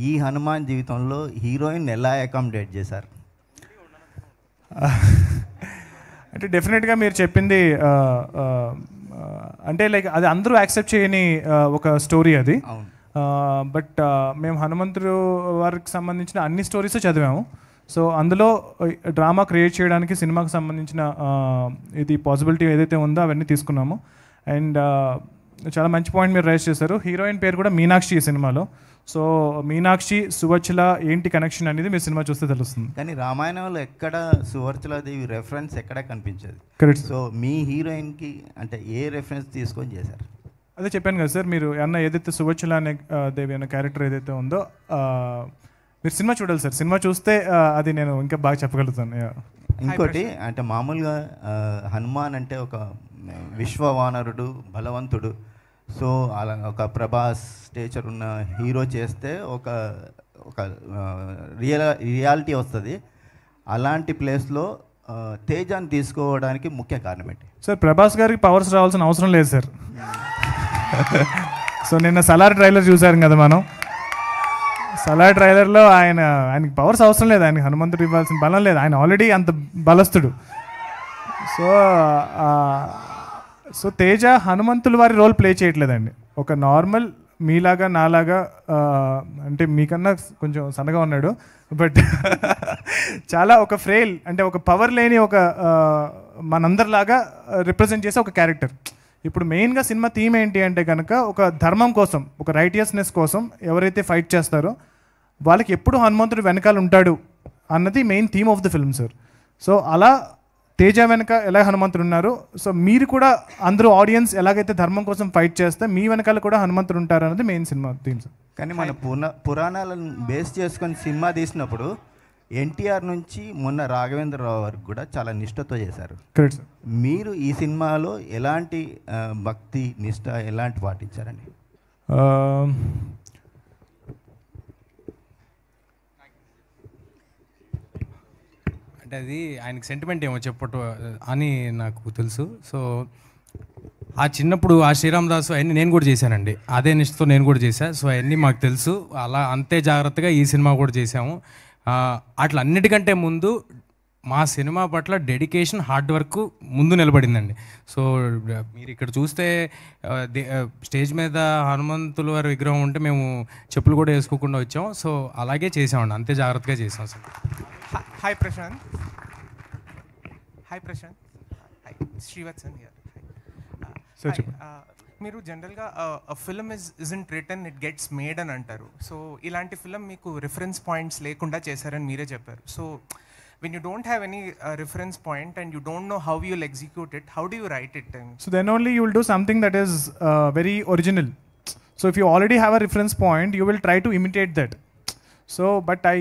Speaker 17: ఈ హనుమాన్ జీవితంలో హీరోయిన్ ఎలా అకామిడేట్ చేశారు?
Speaker 3: అంటే డెఫినెట్గా మీరు చెప్పింది అంటే లైక్ అది అందరూ యాక్సెప్ట్ చేయని ఒక స్టోరీ అది. బట్ మేము హనుమంతుడు వారికి సంబంధించిన అన్ని స్టోరీస్ చదివాము. సో అందులో డ్రామా క్రియేట్ చేయడానికి సినిమాకి సంబంధించిన ఇది పాసిబిలిటీ ఏదైతే ఉందో అవన్నీ తీసుకున్నాము. అండ్ చాలా మంచి పాయింట్ మీరు రైజ్ చేశారు. హీరోయిన్ పేరు కూడా మీనాక్షి ఈ సినిమాలో. సో మీనాక్షి సువర్చల ఏంటి కనెక్షన్ అనేది మీరు సినిమా చూస్తే తెలుస్తుంది.
Speaker 17: కానీ రామాయణంలో ఎక్కడ సువర్చలాదేవి రెఫరెన్స్ ఎక్కడ కనిపించదు.
Speaker 3: కరెక్ట్.
Speaker 17: సో మీ హీరోయిన్కి అంటే ఏ రెఫరెన్స్ తీసుకొని చేశారు?
Speaker 3: అదే చెప్పాను కదా సార్, మీరు ఏదైతే సువర్చల అనే దేవి అనే క్యారెక్టర్ ఏదైతే ఉందో మీరు సినిమా చూడాలి సార్, సినిమా చూస్తే అది నేను ఇంకా బాగా చెప్పగలుగుతాను.
Speaker 17: ఇంకోటి అంటే మామూలుగా హనుమాన్ అంటే ఒక విశ్వవానరుడు, బలవంతుడు. సో అలా ఒక ప్రభాస్ స్టేచర్ ఉన్న హీరో చేస్తే ఒక ఒక రియాలిటీ వస్తుంది. అలాంటి ప్లేస్లో తేజాన్ని తీసుకోవడానికి ముఖ్య కారణం ఏంటి
Speaker 3: సార్? ప్రభాస్ గారికి పవర్స్ రావాల్సిన అవసరం లేదు సార్. సో నిన్న సలార్ ట్రైలర్ చూసారు కదా మనం. సలార్ ట్రైలర్లో ఆయనకి పవర్స్ అవసరం లేదు, ఆయనకి హనుమంతుడు ఇవ్వాల్సిన బలం లేదు, ఆయన ఆల్రెడీ అంత బలస్తుడు. సో తేజ హనుమంతుల వారి రోల్ ప్లే చేయట్లేదండి. ఒక నార్మల్ మీలాగా నాలాగా, అంటే మీకన్నా కొంచెం సన్నగా ఉన్నాడు, బట్ చాలా ఒక ఫ్రేల్, అంటే ఒక పవర్ లేని ఒక మనందరిలాగా రిప్రజెంట్ చేసే ఒక క్యారెక్టర్. ఇప్పుడు మెయిన్గా సినిమా థీమ్ ఏంటి అంటే కనుక ఒక ధర్మం కోసం, ఒక రైటియస్నెస్ కోసం ఎవరైతే ఫైట్ చేస్తారో వాళ్ళకి ఎప్పుడు హనుమంతుడు వెనకాల ఉంటాడు అన్నది main theme of the film sir. So అలా తేజ వెనక ఎలా హనుమంతుడు ఉన్నారు, సో మీరు కూడా అందరూ ఆడియన్స్ ఎలాగైతే ధర్మం కోసం ఫైట్ చేస్తే మీ వెనకాల కూడా హనుమంతుడు ఉంటారు అన్నది మెయిన్ సినిమా థీమ్ సార్.
Speaker 17: కానీ మన పురాణాలను బేస్ చేసుకొని సినిమా తీసినప్పుడు ఎన్టీఆర్ నుంచి మొన్న రాఘవేంద్రరావు వరకు కూడా చాలా నిష్ఠతో చేశారు.
Speaker 3: Correct sir.
Speaker 17: మీరు ఈ సినిమాలో ఎలాంటి భక్తి నిష్ఠ ఎలాంటి పాటించారండి?
Speaker 4: అంటే అది ఆయనకి సెంటిమెంట్ ఏమో చెప్పట అని నాకు తెలుసు. సో ఆ చిన్నప్పుడు ఆ శ్రీరామ్ దాసు అవన్నీ నేను కూడా చేశానండి, అదే నిష్ఠతో నేను కూడా చేశాను. సో అవన్నీ మాకు తెలుసు. అలా అంతే జాగ్రత్తగా ఈ సినిమా కూడా చేశాము. అట్లా అన్నిటికంటే ముందు మా సినిమా పట్ల డెడికేషన్, హార్డ్ వర్క్ ముందు నిలబడిందండి. సో మీరు ఇక్కడ చూస్తే స్టేజ్ మీద హనుమంతుల వారి విగ్రహం ఉంటే మేము చెప్పులు కూడా వేసుకోకుండా వచ్చాం. సో అలాగే చేసామండి, అంతే జాగ్రత్తగా చేసాం sir.
Speaker 18: Hi Prashanth. Hi Prashanth. Hi Srivatsan here. మీరు జనరల్గా film isn't written, it gets made అని అంటారు. సో ఇలాంటి ఫిల్మ్ మీకు రిఫరెన్స్ పాయింట్స్ లేకుండా చేశారని మీరే చెప్పారు. So when you don't have any reference point and you don't know how you'll execute it, how do you write it?
Speaker 3: So then only you will do something that is very original. So if you already have a reference point, you will try to imitate that. So but I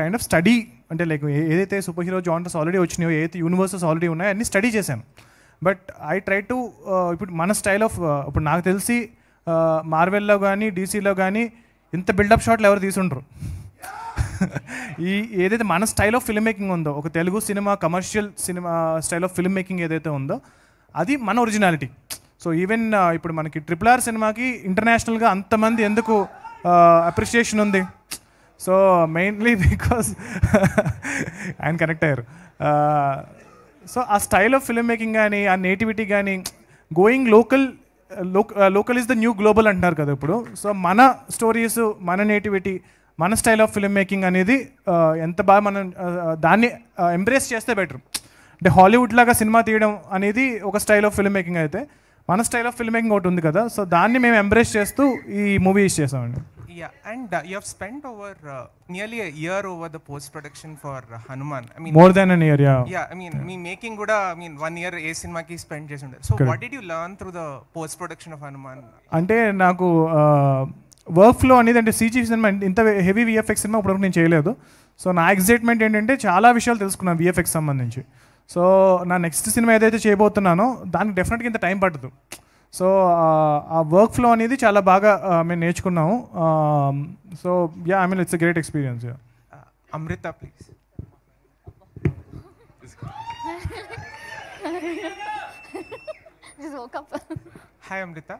Speaker 3: kind of study, అంటే like ఏదైతే super hero genres already వచ్చినాయో, ఏదైతే universes already ఉన్నాయో అన్నీ study చేశాను. But I try to ఇప్పుడు మన style of, ఇప్పుడు నాకు తెలిసి మార్వెల్లో కానీ డీసీలో కానీ ఇంత బిల్డప్ షాట్లు ఎవరు తీసుండ్రు. ఈ ఏదైతే మన స్టైల్ ఆఫ్ ఫిల్మ్ మేకింగ్ ఉందో, ఒక Telugu cinema commercial cinema style of film making ఏదైతే ఉందో అది మన ఒరిజినాలిటీ. సో ఈవెన్ ఇప్పుడు మనకి RRR సినిమాకి ఇంటర్నేషనల్గా అంతమంది ఎందుకు అప్రిషియేషన్ ఉంది? సో మెయిన్లీ బికాస్ ఆయన కనెక్ట్ అయ్యారు. సో ఆ స్టైల్ ఆఫ్ ఫిల్మ్ మేకింగ్ కానీ, ఆ నేటివిటీ కానీ, going local is the new global అంటున్నారు కదా ఇప్పుడు. సో మన స్టోరీస్, మన నేటివిటీ, మన స్టైల్ ఆఫ్ ఫిల్మ్ మేకింగ్ అనేది ఎంత బాగా మనం దాన్ని ఎంబ్రేస్ చేస్తే బెటర్. అంటే హాలీవుడ్ లాగా సినిమా తీయడం అనేది ఒక స్టైల్ ఆఫ్ ఫిల్మ్ మేకింగ్ అయితే, మన స్టైల్ ఆఫ్ ఫిల్మ్ మేకింగ్ ఒకటి ఉంది కదా. సో దాన్ని మేము ఎంబ్రేస్ చేస్తూ ఈ మూవీస్ చేసామండి.
Speaker 18: Yeah, and you have spent over nearly a year over the post-production for Hanuman. I mean,
Speaker 3: more than a year, yeah.
Speaker 18: Yeah, I mean making kuda, I mean 1 year a cinema ki spend chesundar. So
Speaker 3: Correct.
Speaker 18: what did you learn through the post-production of Hanuman?
Speaker 3: అంటే నాకు work flow అనేది, అంటే CG cinema ఇంత heavy VFX cinema ఇప్పటివరకు నేను చేయలేదు. So నా excitement ఏంటంటే చాలా విషయాలు తెలుసుకున్నాను VFX సంబంధించి. సో నా నెక్స్ట్ సినిమా ఏదైతే చేయబోతున్నానో దానికి డెఫినెట్గా ఇంత టైం పట్టదు. సో ఆ వర్క్ ఫ్లో అనేది చాలా బాగా మేము నేర్చుకున్నాము. So yeah, I mean it's a great experience.
Speaker 18: Amrita, please.
Speaker 19: Just woke up.
Speaker 18: Hi Amrita.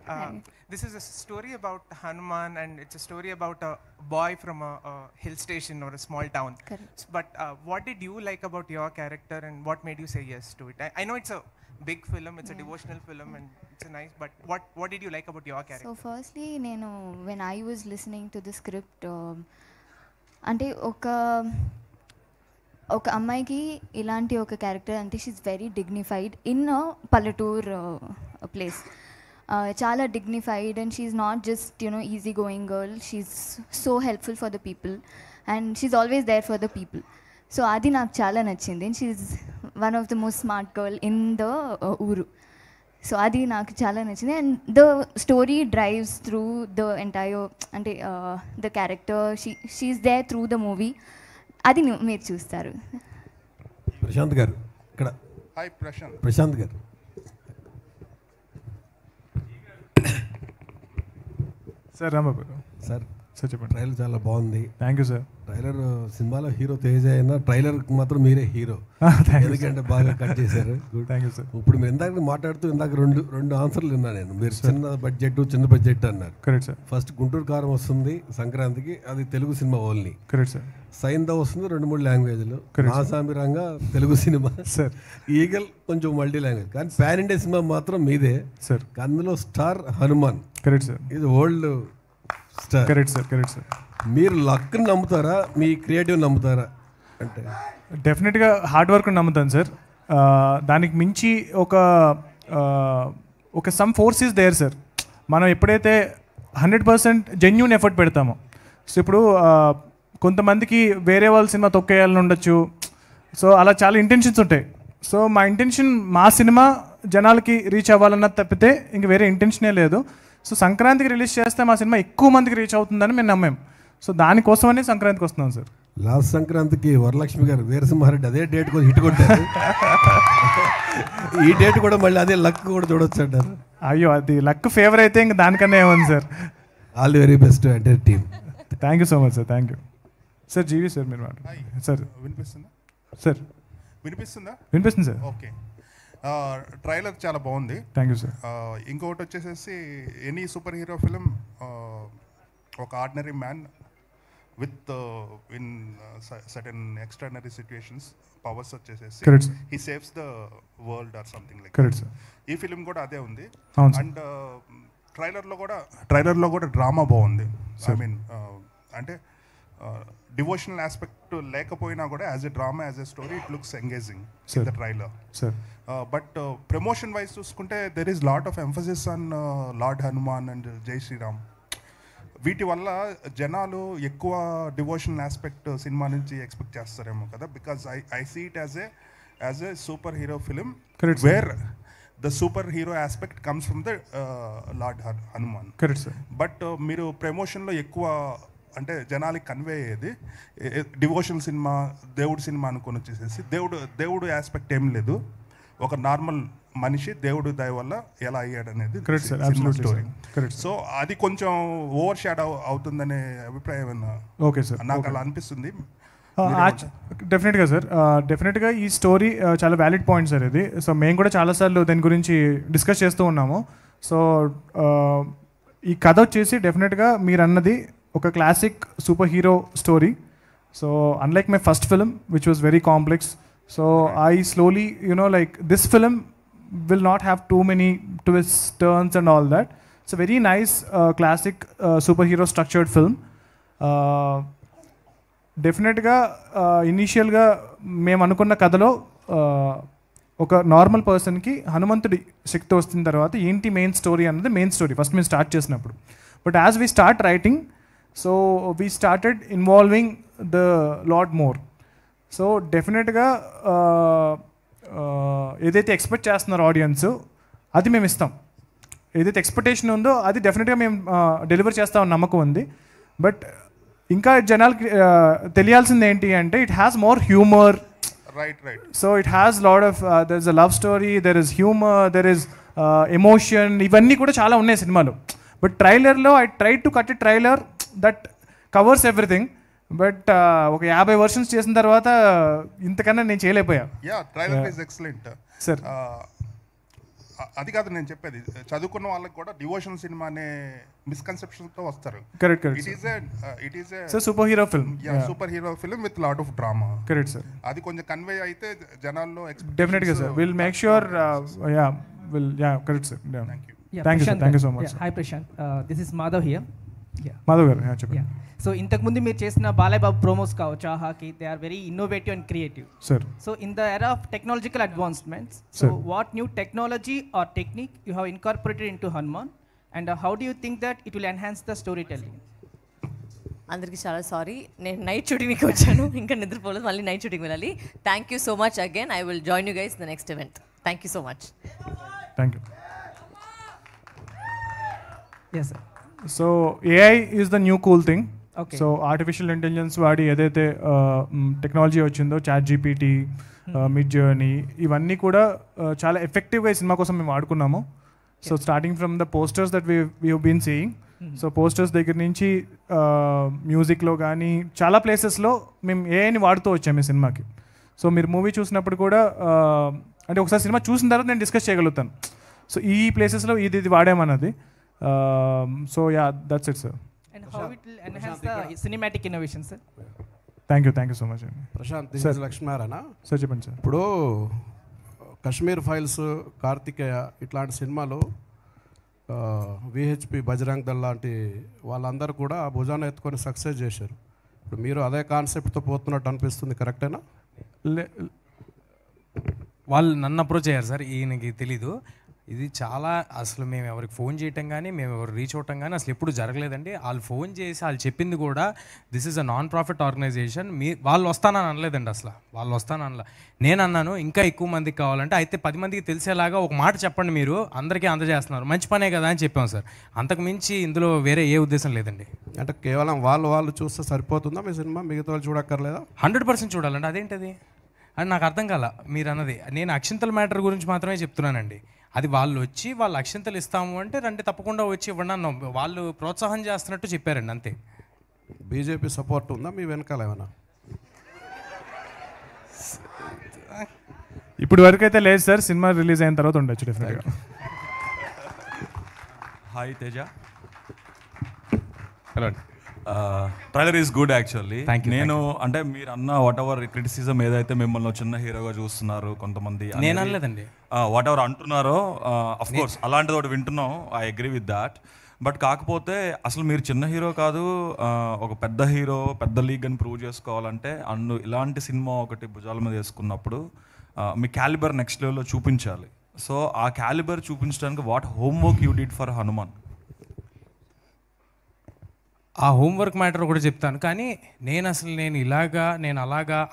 Speaker 18: This is a story about Hanuman, and it's a story about a boy from a hill station or a small town.
Speaker 19: Correct.
Speaker 18: But what did you like about your character, and what made you say yes to it? I know it's a big film, it's a devotional film, and it's a nice, but what did you like about your character?
Speaker 19: So firstly, when I was listening to the script, అంటే ఒక అమ్మాయికి ఇలాంటి ఒక character అంటే she's very dignified in పల్లెటూర్ place. చాలా dignified, and she's not just easy going girl. She's so helpful for the people, and she's always there for the people. So అది నాకు చాలా నచ్చింది. And she's one of the most smart girl in the ఊరు. So అది నాకు చాలా నచ్చింది. And the story drives through the entire, అంటే the character she's there through the movie. అది మీరు చూస్తారు.
Speaker 20: ప్రశాంత్ గారు ఇక్కడ.
Speaker 21: హాయ్ ప్రశాంత్.
Speaker 20: ప్రశాంత్ గారు.
Speaker 3: సార్ రాంబాబు
Speaker 20: సార్
Speaker 3: సార్ చెప్పండి.
Speaker 20: ట్రైలర్ చాలా బాగుంది.
Speaker 3: Thank you sir.
Speaker 20: ట్రైలర్ సినిమాలో హీరో తేజ అయినా ట్రైలర్కి మాత్రం మీరే హీరో, ఎందుకంటే బాగా కట్ చేశారు.
Speaker 3: Thank you sir.
Speaker 20: ఇప్పుడు మీరు ఇందాక మాట్లాడుతూ ఇందాక రెండు ఆన్సర్లు విన్నాను నేను. మీరు చిన్న బడ్జెట్ చిన్న బడ్జెట్ అన్నారు.
Speaker 3: Correct sir.
Speaker 20: ఫస్ట్ గుంటూరు కారం వస్తుంది సంక్రాంతికి, అది Telugu cinema only.
Speaker 3: Correct sir.
Speaker 20: Saindhav వస్తుంది 2-3 లాంగ్వేజ్లు. Naa Saami Ranga Telugu cinema
Speaker 3: sir.
Speaker 20: Eagle కొంచెం మల్టీ లాంగ్వేజ్, కానీ పాన్ ఇండియా సినిమా మాత్రం మీదే
Speaker 3: సార్.
Speaker 20: అందులో స్టార్ హనుమాన్.
Speaker 3: Correct sir.
Speaker 20: ఇది old star.
Speaker 3: Correct sir. Correct sir.
Speaker 20: మీరు లక్ని నమ్ముతారా, మీ క్రియేటివ్ నమ్ముతారా? అంటే
Speaker 3: డెఫినెట్గా హార్డ్ వర్క్ నమ్ముతాను సార్. దానికి మించి ఒక some force is there sir. మనం ఎప్పుడైతే 100% జెన్యూన్ ఎఫర్ట్ పెడతామో, సో ఇప్పుడు కొంతమందికి వేరే వాళ్ళ సినిమా తొక్కేయాలని ఉండొచ్చు. సో అలా చాలా ఇంటెన్షన్స్ ఉంటాయి. సో మా ఇంటెన్షన్ మా సినిమా జనాలకి రీచ్ అవ్వాలన్నది తప్పితే ఇంక వేరే ఇంటెన్షనే లేదు. సో సంక్రాంతికి రిలీజ్ చేస్తే మా సినిమా ఎక్కువ మందికి రీచ్ అవుతుందని మేము నమ్మాం. సో దానికోసమనే సంక్రాంతికి వస్తున్నాం సార్.
Speaker 20: లాస్ట్ సంక్రాంతికి వరలక్ష్మి గారు వీరసింహారెడ్డి అదే డేట్ కూడా హిట్ కొట్టారు. ఈ డేట్ కూడా మళ్ళీ అదే లక్ కూడా చూడొచ్చు అంటారు.
Speaker 3: అయ్యో, అది లక్ ఫేవర్ అయితే ఇంక దానికన్నా ఏముంది sir.
Speaker 20: All the very best అంటే team.
Speaker 3: Thank you so much sir. Thank you sir. GV sir మీరు సార్.
Speaker 21: వినిపిస్తుందా
Speaker 3: సార్?
Speaker 21: వినిపిస్తుందా?
Speaker 3: వినిపిస్తుంది సార్.
Speaker 21: ఓకే. ట్రైలర్ చాలా బాగుంది.
Speaker 3: Thank you sir.
Speaker 21: ఇంకొకటి వచ్చేసేసి ఎనీ సూపర్ హీరో ఫిలిం ఒక ordinary man with in certain extraordinary situations powers వచ్చేసేసి he saves the world or something like.
Speaker 3: Correct sir.
Speaker 21: ఈ ఫిలిం కూడా అదే ఉంది.
Speaker 3: అవును సార్.
Speaker 21: అండ్ ట్రైలర్లో కూడా డ్రామా బాగుంది. ఐ మీన్ అంటే డివోషనల్ ఆస్పెక్ట్ లేకపోయినా కూడా as a drama, as a story it looks engaging in the trailer. But promotion wise చూసుకుంటే there is lot of emphasis on lord Hanuman and Jai Shriram. వీటి వల్ల జనాలు ఎక్కువ డివోషనల్ ఆస్పెక్ట్ సినిమా నుంచి ఎక్స్పెక్ట్ చేస్తారేమో కదా, because I see it as a superhero film where the superhero aspect comes from the lord Hanuman.
Speaker 3: Correct sir.
Speaker 21: But మీరు ప్రమోషన్లో ఎక్కువ అంటే జనాలకి కన్వే అయ్యేది డివోషనల్ సినిమా, దేవుడు సినిమా అనుకొని వచ్చేసేసి దేవుడు ఆస్పెక్ట్ ఏం లేదు, ఒక నార్మల్ మనిషి దేవుడు దయ వల్ల ఎలా అయ్యాడు అనేది స్టోరీ. సో అది కొంచెం ఓవర్ షాడో అవుతుందనే అభిప్రాయం
Speaker 3: ఓకే సార్,
Speaker 21: నాకు అలా అనిపిస్తుంది.
Speaker 3: డెఫినెట్గా సార్, డెఫినెట్గా ఈ స్టోరీ చాలా వ్యాలిడ్ పాయింట్ సార్ ఇది. సో మేము కూడా చాలాసార్లు దాని గురించి డిస్కస్ చేస్తూ ఉన్నాము. సో ఈ కథ వచ్చేసి డెఫినెట్గా మీరు అన్నది ఒక classic super hero story. So unlike my first film which was very complex, so I slowly, like this film will not have too many twists, turns and all that. It's a very nice classic superhero structured film. డెఫినెట్గా ఇనీషియల్గా మేము అనుకున్న కథలో ఒక normal పర్సన్కి హనుమంతుడి శక్తి వస్తున్న తర్వాత ఏంటి మెయిన్ స్టోరీ అన్నది మెయిన్ స్టోరీ ఫస్ట్ మేము స్టార్ట్ చేసినప్పుడు. But as we start writing, so we started involving the lot more. So డెఫినెట్గా ఏదైతే ఎక్స్పెక్ట్ చేస్తున్నారో ఆడియన్స్ అది మేము ఇస్తాం, ఏదైతే ఎక్స్పెక్టేషన్ ఉందో అది డెఫినెట్గా మేము డెలివర్ చేస్తామని నమ్మకం ఉంది. బట్ ఇంకా జనాలకి తెలియాల్సింది ఏంటి అంటే it has more humour.
Speaker 21: Right.
Speaker 3: So it has lot of there's a love story, there is humor, there is emotion. ఇవన్నీ కూడా చాలా ఉన్నాయి సినిమాలో. బట్ ట్రైలర్లో I tried to cut a trailer that covers everything. But ఒక 50 versions చేసిన తర్వాత ఇంతకన్నా నేను చేయలేకపోయా.
Speaker 21: Trailer is excellent
Speaker 3: sir.
Speaker 21: అది కాదు నేను చెప్పేది, చదువుకున్న వాళ్ళకి కూడా డివోషన్ సినిమా అనే మిస్కన్సెప్షన్ తో వస్తారు.
Speaker 3: Correct.
Speaker 21: It is
Speaker 3: a super hero film.
Speaker 21: Super hero film with lot of drama.
Speaker 3: Correct sir.
Speaker 21: అది కొంచెం కన్వే అయితే జనాల్లో
Speaker 3: డెఫినెట్గా sir will make sure correct sir. Thank you so much.
Speaker 22: Hi Prashanth, this is Madhav here.
Speaker 3: Madhav గారు చెప్పండి.
Speaker 22: So ఇంతకుముందు మీరు చేసిన బాలయ్య బాబు ప్రోమోస్ కావచ్చు, ఆహాకి, they are very innovative and creative.
Speaker 3: Sir.
Speaker 22: So in the era of technological advancements, so what new technology or technique you have incorporated into Hanuman and how do you think that it will enhance the storytelling?
Speaker 14: అందరికీ చాలా sorry, నేను night షూటింగ్కి వచ్చాను, ఇంకా నిద్రపోలేదు, మళ్ళీ night shooting వెళ్ళాలి. Thank you so much again. I will join you guys the next event. Thank you so much.
Speaker 3: Thank you.
Speaker 22: Yes, sir.
Speaker 3: So AI is the new cool thing.
Speaker 22: Okay.
Speaker 3: So artificial intelligence వాడి ఏదైతే technology వచ్చిందో, chat GPT, mid journey, ఇవన్నీ కూడా చాలా ఎఫెక్టివ్గా ఈ సినిమా కోసం మేము వాడుకున్నాము. So starting from the posters that we have been seeing, so posters దగ్గర నుంచి మ్యూజిక్లో కానీ చాలా ప్లేసెస్లో మేము ఏఐని వాడుతూ వచ్చాము ఈ సినిమాకి. సో మీరు మూవీ చూసినప్పుడు కూడా అంటే ఒకసారి సినిమా చూసిన తర్వాత నేను డిస్కస్ చేయగలుగుతాను, సో ఈ ప్లేసెస్లో ఇది వాడామన్నది. So yeah, that's it sir.
Speaker 22: And how it will enhance the cinematic innovation, sir?
Speaker 3: Thank you so much అండి.
Speaker 1: Prashanth, this is Lakshminarayana.
Speaker 3: Sir చెప్పండి సార్.
Speaker 1: ఇప్పుడు కశ్మీర్ ఫైల్స్, కార్తికేయ ఇట్లాంటి సినిమాలు విహెచ్పి, బజరంగ్ దళ్ లాంటి వాళ్ళందరూ కూడా భుజాన ఎత్తుకొని సక్సెస్ చేశారు. ఇప్పుడు మీరు అదే కాన్సెప్ట్తో పోతున్నట్టు అనిపిస్తుంది, కరెక్టేనా?
Speaker 4: వాళ్ళు నన్ను అప్రోచ్ అయ్యారు సార్, ఈయనకి తెలీదు. ఇది చాలా అసలు మేము ఎవరికి ఫోన్ చేయటం కానీ మేము ఎవరు రీచ్ అవటం కానీ అసలు ఎప్పుడు జరగలేదండి. వాళ్ళు ఫోన్ చేసి వాళ్ళు చెప్పింది కూడా this is a non profit organization, వాళ్ళు వస్తానని అనలేదండి. అసలు వాళ్ళు వస్తాననలా. నేను అన్నాను ఇంకా ఎక్కువ మందికి కావాలంటే అయితే 10 మందికి తెలిసేలాగా ఒక మాట చెప్పండి, మీరు అందరికీ అందజేస్తున్నారు, మంచి పనే కదా అని చెప్పాం సార్. అంతకు మించి ఇందులో వేరే ఏ ఉద్దేశం లేదండి.
Speaker 1: అంటే కేవలం వాళ్ళు చూస్తే సరిపోతుందా మీ సినిమా? మిగతా వాళ్ళు చూడక్కర్లేదా?
Speaker 4: 100% చూడాలండి. అదేంటది అని నాకు అర్థం కాల మీరు అన్నది. నేను అక్షింతల మ్యాటర్ గురించి మాత్రమే చెప్తున్నానండి. అది వాళ్ళు వచ్చి వాళ్ళు అక్షింతలు ఇస్తాము అంటే రండి తప్పకుండా వచ్చి ఇవ్వండి అన్నాం. వాళ్ళు ప్రోత్సాహం చేస్తున్నట్టు చెప్పారండి, అంతే.
Speaker 1: బీజేపీ సపోర్ట్ ఉందా మీ వెనకాల ఏమైనా?
Speaker 3: ఇప్పుడు వరకు అయితే లేదు సార్, సినిమా రిలీజ్ అయిన తర్వాత ఉండొచ్చు డెఫినెట్గా.
Speaker 2: Hi Teja. Hello. Trailer is good actually. నేను అంటే మీరు అన్న వాట్ ఎవర్ క్రిటిసిజం ఏదైతే మిమ్మల్ని చిన్న హీరోగా చూస్తున్నారు కొంతమంది,
Speaker 4: నేను అనలేదండి,
Speaker 2: వాట్ ఎవర్ అంటున్నారో అఫ్ కోర్స్ అలాంటిది ఒకటి వింటున్నాం, I agree with that. But కాకపోతే అసలు మీరు చిన్న హీరో కాదు, ఒక పెద్ద హీరో, పెద్ద లీగ్ అని ప్రూవ్ చేసుకోవాలంటే ఇలాంటి సినిమా ఒకటి భుజాల మీద వేసుకున్నప్పుడు మీ క్యాలిబర్ నెక్స్ట్ లెవెల్లో చూపించాలి. సో ఆ క్యాలిబర్ చూపించడానికి what homework you did for Hanuman?
Speaker 4: ఆ హోంవర్క్ మ్యాటర్ కూడా చెప్తాను, కానీ నేను ఇలాగా నేను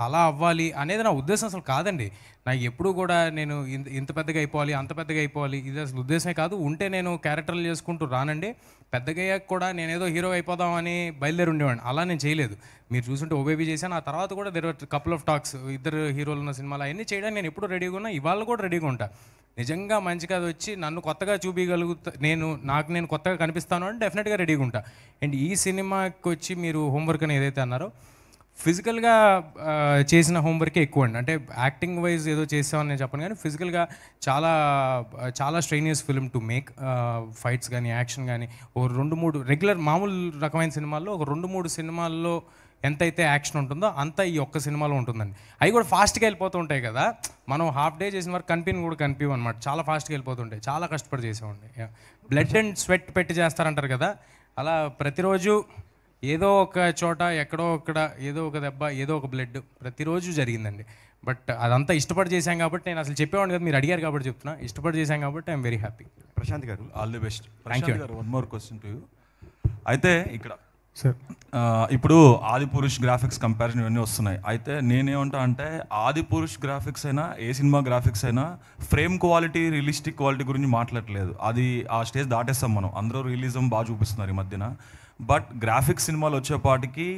Speaker 4: అలా అవ్వాలి అనేది నా ఉద్దేశం అసలు కాదండి. నాకు ఎప్పుడు కూడా నేను ఇంత పెద్దగా అయిపోవాలి, అంత పెద్దగా అయిపోవాలి, ఇది అసలు ఉద్దేశమే కాదు. ఉంటే నేను క్యారెక్టర్లు చేసుకుంటూ రానండి. పెద్దగా అయ్యాక కూడా నేనేదో హీరో అయిపోదామని బయలుదేరి ఉండేవాడిని, అలా నేను చేయలేదు. మీరు చూసుంటే ఓబేబీ చేశాను, ఆ తర్వాత కూడా there are couple of talks, ఇద్దరు హీరోలు ఉన్న సినిమాలు అవన్నీ చేయడానికి నేను ఎప్పుడు రెడీగా ఉన్నా, ఇవాళ కూడా రెడీగా ఉంటా. నిజంగా మంచిగా అది వచ్చి నన్ను కొత్తగా చూపించగలుగుతా, నేను కొత్తగా కనిపిస్తాను అంటే డెఫినెట్గా రెడీగా ఉంటా. అండ్ ఈ సినిమాకి వచ్చి మీరు హోంవర్క్ అని ఏదైతే అన్నారో, ఫిజికల్గా చేసిన హోంవర్కే ఎక్కువ అండి. అంటే యాక్టింగ్ వైజ్ ఏదో చేసామని నేను చెప్పను, కానీ ఫిజికల్గా చాలా స్ట్రెయినియస్ ఫిల్మ్ టు మేక్. ఫైట్స్ కానీ యాక్షన్ కానీ ఓ 2-3 రెగ్యులర్ మామూలు రకమైన సినిమాల్లో ఒక 2-3 సినిమాల్లో ఎంతైతే యాక్షన్ ఉంటుందో అంత ఈ ఒక్క సినిమాలో ఉంటుందండి. అవి కూడా ఫాస్ట్గా వెళ్ళిపోతూ ఉంటాయి కదా, మనం హాఫ్ డే చేసిన వరకు కనిపించవు అనమాట, చాలా ఫాస్ట్గా వెళ్ళిపోతుంటాయి. చాలా కష్టపడి చేసామండి. బ్లడ్ అండ్ స్వెట్ పెట్టి చేస్తారంటారు కదా, అలా ప్రతిరోజు ఏదో ఒక చోట ఎక్కడో అక్కడ ఏదో ఒక దెబ్బ, ఏదో ఒక బ్లడ్ ప్రతిరోజు జరిగిందండి. బట్ అదంతా ఇష్టపడి చేశాం కాబట్టి, నేను అసలు చెప్పేవాడిని కదా, మీరు అడిగారు కాబట్టి చెప్తున్నా, ఇష్టపడి చేశాం కాబట్టి ఐఎమ్ వెరీ హ్యాపీ.
Speaker 2: ప్రశాంత్ గారు, all the best.
Speaker 4: Thank you.
Speaker 2: One more question to you. అయితే ఇక్కడ ఇప్పుడు ఆదిపురుష్ గ్రాఫిక్స్ కంపారిజన్ ఇవన్నీ వస్తున్నాయి. అయితే నేనేమంటా అంటే ఆదిపురుష్ గ్రాఫిక్స్ అయినా ఏ సినిమా గ్రాఫిక్స్ అయినా ఫ్రేమ్ క్వాలిటీ, రియలిస్టిక్ క్వాలిటీ గురించి మాట్లాడలేదు. అది ఆ స్టేజ్ దాటేస్తాం మనం. అందరూ రియలిజం బాగా చూపిస్తున్నారు ఈ మధ్యన. బట్ గ్రాఫిక్స్ సినిమాలు వచ్చేపాటికి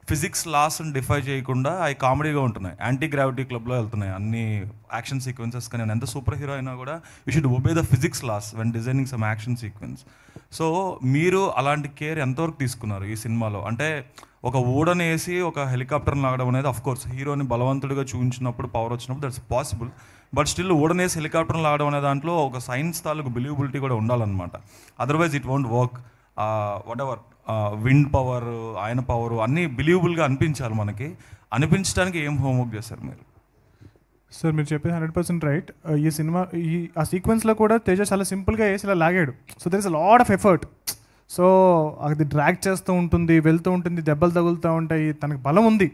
Speaker 2: ఫిజిక్స్ లాస్ని డిఫై చేయకుండా అవి కామెడీగా ఉంటున్నాయి. యాంటీ గ్రావిటీ క్లబ్లో వెళ్తున్నాయి అన్ని యాక్షన్ సీక్వెన్సెస్. కానీ ఎంత సూపర్ హీరో అయినా కూడా you should obey the physics laws when designing some action sequence. So మీరు అలాంటి కేర్ ఎంతవరకు తీసుకున్నారు ఈ సినిమాలో? అంటే ఒక ఊడని వేసి ఒక హెలికాప్టర్ని లాగడం అనేది అఫ్కోర్స్ హీరోని బలవంతుడిగా చూపించినప్పుడు, పవర్ వచ్చినప్పుడు దట్స్ పాసిబుల్. బట్ స్టిల్ ఊడనేసి హెలికాప్టర్ని లాగడం అనే దాంట్లో ఒక సైన్స్ తాలూకు బిలీవబిలిటీ కూడా ఉండాలన్నమాట. Otherwise it won't work. What ever wind power, ఆయన పవర్ అన్నీ బిలీవబుల్గా అనిపించాలి. మనకి అనిపించడానికి ఏం హోంవర్క్ చేశారు మీరు?
Speaker 3: సార్ మీరు చెప్పేది 100% రైట్. ఈ సినిమా ఆ సీక్వెన్స్లో కూడా తేజ చాలా సింపుల్గా వేసి ఇలా లాగాడు. So there is a lot of effort. So అది డ్రాగ్ చేస్తూ ఉంటుంది, వెళ్తూ ఉంటుంది, దెబ్బలు తగులుతూ ఉంటాయి, తనకి బలం ఉంది.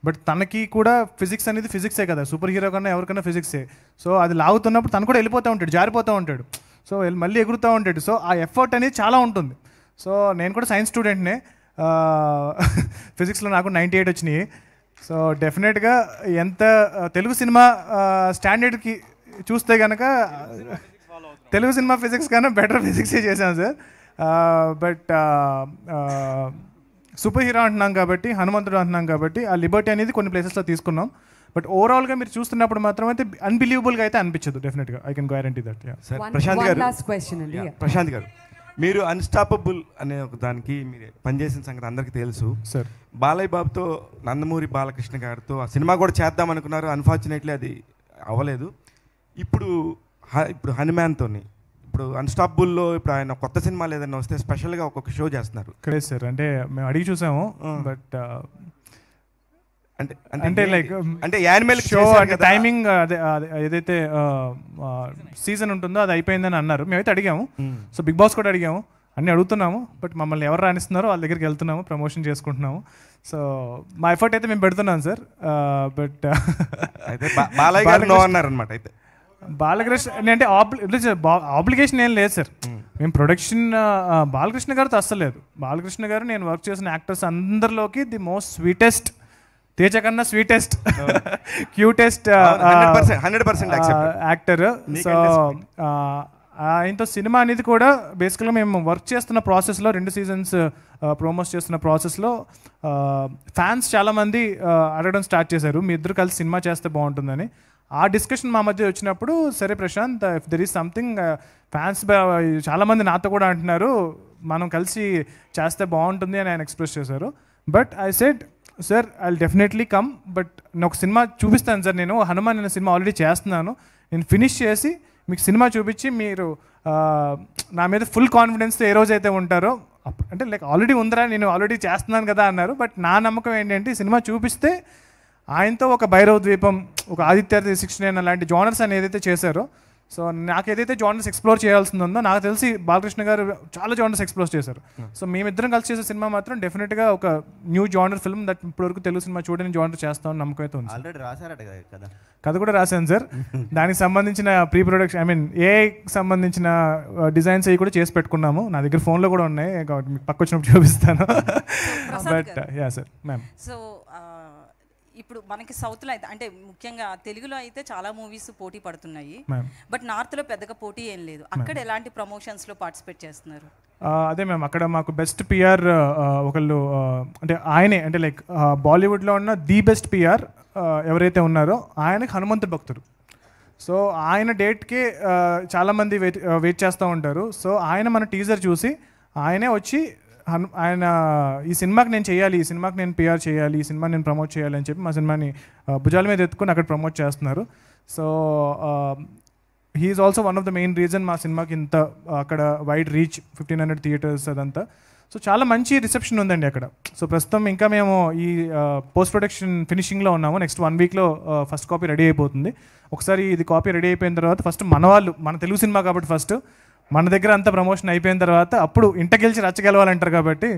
Speaker 3: బట్ తనకి కూడా ఫిజిక్స్ అనేది ఫిజిక్సే కదా, సూపర్ హీరో కన్నా ఎవరికైనా ఫిజిక్సే. సో అది లాగుతున్నప్పుడు తను కూడా వెళ్ళిపోతూ ఉంటాడు, జారిపోతూ ఉంటాడు, సో మళ్ళీ ఎగురుతూ ఉంటాడు. సో ఆ ఎఫర్ట్ అనేది చాలా ఉంటుంది. సో నేను కూడా సైన్స్ స్టూడెంట్నే, ఫిజిక్స్లో నాకు 98 వచ్చినాయి. సో డెఫినెట్గా ఎంత తెలుగు సినిమా స్టాండర్డ్కి చూస్తే కనుక తెలుగు సినిమా ఫిజిక్స్ కన్నా బెటర్ ఫిజిక్సే చేశాను సార్. బట్ సూపర్ హీరో అంటున్నాం కాబట్టి, హనుమంతుడు అంటున్నాం కాబట్టి ఆ లిబర్టీ అనేది కొన్ని ప్లేసెస్లో తీసుకున్నాం. బట్ ఓవరాల్గా మీరు చూస్తున్నప్పుడు మాత్రం అయితే అన్బిలీవబుల్గా అయితే అనిపించదు. డెఫినెట్గా I can guarantee that.
Speaker 10: Prashanth గారు, మీరు అన్స్టాపబుల్ అనే ఒక దానికి మీరు పనిచేసిన సంగతి అందరికీ తెలుసు.
Speaker 3: సార్,
Speaker 10: బాలయ్య బాబుతో, నందమూరి బాలకృష్ణ గారితో ఆ సినిమా కూడా చేద్దాం అనుకున్నారు. అన్ఫార్చునేట్లీ అది అవ్వలేదు. ఇప్పుడు హనుమాన్తోని, ఇప్పుడు అన్స్టాపబుల్లో ఇప్పుడు ఆయన కొత్త సినిమాలు ఏదైనా వస్తే స్పెషల్గా ఒక్కొక్క షో చేస్తున్నారు.
Speaker 3: కరెక్ట్ సార్, అంటే మేము అడిగి చూసాము. బట్
Speaker 10: అంటే లైక్ అంటే యానిమల్
Speaker 3: షో అంటే టైమింగ్ అదే ఏదైతే సీజన్ ఉంటుందో అది అయిపోయిందని అన్నారు. మేమైతే అడిగాము. సో బిగ్ బాస్ కూడా అడిగాము, అన్నీ అడుగుతున్నాము. బట్ మమ్మల్ని ఎవరు రాణిస్తున్నారో వాళ్ళ దగ్గరికి వెళ్తున్నాము, ప్రమోషన్ చేసుకుంటున్నాము. సో మా ఎఫర్ట్ అయితే మేము పెడుతున్నాం సార్. బట్ బాలకృష్ణ అంటే ఆబ్లిగేషన్ ఏం లేదు సార్. మేము ప్రొడక్షన్ బాలకృష్ణ గారితో అస్సలు లేదు. బాలకృష్ణ గారు నేను వర్క్ చేసిన యాక్టర్స్ అందరిలోకి ది మోస్ట్ స్వీటెస్ట్, తేజ కన్నా స్వీటెస్ట్, క్యూటెస్ట్ యాక్టర్. సో ఆయనతో సినిమా అనేది కూడా బేసికల్గా మేము వర్క్ చేస్తున్న ప్రాసెస్లో 2 సీజన్స్ ప్రోమోస్ చేస్తున్న ప్రాసెస్లో ఫ్యాన్స్ చాలామంది అడగడం స్టార్ట్ చేశారు, మీ ఇద్దరు కలిసి సినిమా చేస్తే బాగుంటుందని. ఆ డిస్కషన్ మా మధ్య వచ్చినప్పుడు, సరే Prashanth, if there is something, fans చాలామంది నాతో కూడా అంటున్నారు మనం కలిసి చేస్తే బాగుంటుంది అని ఆయన ఎక్స్ప్రెస్ చేశారు. But I said, sir I definitely come, but నేను ఒక సినిమా చూపిస్తాను సార్. నేను హనుమాన్ అనే సినిమా ఆల్రెడీ చేస్తున్నాను, నేను ఫినిష్ చేసి మీకు సినిమా చూపించి మీరు నా మీద ఫుల్ కాన్ఫిడెన్స్తో ఏ రోజైతే ఉంటారో, అంటే లైక్ ఆల్రెడీ ఉందరా, నేను ఆల్రెడీ చేస్తున్నాను కదా అన్నారు. బట్ నా నమ్మకం ఏంటంటే సినిమా చూపిస్తే ఆయనతో ఒక భైరవ ద్వీపం, ఒక ఆదిత్య 69 అలాంటి జానర్స్ అని ఏదైతే చేశారో, సో నాకు ఏదైతే జానర్స్ ఎక్స్ప్లోర్ చేయాల్సింది ఉందో, నాకు తెలిసి బాలకృష్ణ గారు చాలా జానర్స్ ఎక్స్ప్లోర్ చేశారు. సో మేమిద్దరం కలిసి చేసే సినిమా మాత్రం డెఫినెట్గా ఒక న్యూ జానర్ ఫిల్మ్ దట్ ఇప్పటివరకు తెలుగు సినిమా చూడని జానర్ చేస్తామని నమ్మకం అయితే ఉంది.
Speaker 17: ఆల్రెడీ రాశారట కదా,
Speaker 3: కథ కూడా రాశాను సార్. దానికి సంబంధించిన ప్రీ ప్రొడక్షన్, ఐ మీన్ ఏఐకి సంబంధించిన డిజైన్స్ అవి కూడా చేసి పెట్టుకున్నాము. నా దగ్గర ఫోన్లో కూడా ఉన్నాయి, కాబట్టి మీకు పక్క వచ్చినప్పుడు చూపిస్తాను. But yeah sir, ma'am.
Speaker 15: So ఇప్పుడు మనకి సౌత్లో అయితే, అంటే ముఖ్యంగా తెలుగులో అయితే చాలా మూవీస్ పోటీ పడుతున్నాయి, బట్ నార్త్లో పెద్దగా పోటీ ఏం లేదు. అక్కడ ఎలాంటి ప్రమోషన్స్లో పార్టిసిపేట్ చేస్తున్నారు?
Speaker 3: అదే మ్యామ్, అక్కడ మాకు బెస్ట్ పిఆర్ ఒకళ్ళు, అంటే ఆయనే, అంటే లైక్ బాలీవుడ్లో ఉన్న ది బెస్ట్ పిఆర్ ఎవరైతే ఉన్నారో ఆయనకి హనుమంతుడు భక్తుడు. సో ఆయన డేట్కి చాలామంది వెయిట్ చేస్తూ ఉంటారు. సో ఆయన మన టీజర్ చూసి ఆయనే వచ్చి ఆయన ఈ సినిమాకి నేను చేయాలి, ఈ సినిమాకి నేను పిఆర్ చేయాలి, ఈ సినిమా నేను ప్రమోట్ చేయాలి అని చెప్పి మా సినిమాని భుజాల మీద ఎత్తుకొని అక్కడ ప్రమోట్ చేస్తున్నారు. So he is also one of the main reason మా సినిమాకి ఇంత అక్కడ వైడ్ రీచ్, 1500 థియేటర్స్ అదంతా. సో చాలా మంచి రిసెప్షన్ ఉందండి అక్కడ. సో ప్రస్తుతం ఇంకా మేము ఈ పోస్ట్ ప్రొడక్షన్ ఫినిషింగ్లో ఉన్నాము. నెక్స్ట్ 1 వీక్లో ఫస్ట్ కాపీ రెడీ అయిపోతుంది. ఒకసారి ఇది కాపీ రెడీ అయిపోయిన తర్వాత ఫస్ట్ మన వాళ్ళు, మన తెలుగు సినిమా కాబట్టి ఫస్ట్ మన దగ్గర అంతా ప్రమోషన్ అయిపోయిన తర్వాత అప్పుడు ఇంట గెలిచి రచ్చగెలవాలంటారు కాబట్టి,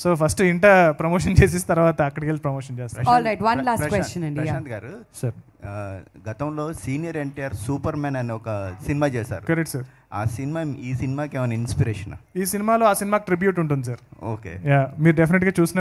Speaker 3: సో ఫస్ట్ ఇంట ప్రమోషన్ చేసిన తర్వాత అక్కడికి వెళ్ళి ప్రమోషన్ చేస్తారు.
Speaker 17: ప్రశాంత్ గారు, గతంలో సీనియర్ ఎన్టీఆర్ సూపర్ మ్యాన్ అని ఒక సినిమా చేశారు.
Speaker 3: Correct sir.
Speaker 17: ఆ సినిమా ఈ సినిమాకి ఏమైనా ఇన్స్పిరేషన్?
Speaker 3: ఈ సినిమాలో ఆ సినిమాకి ట్రిబ్యూట్ ఉంటుంది సార్.
Speaker 17: ఓకే,
Speaker 3: మీరు డెఫినెట్గా చూసిన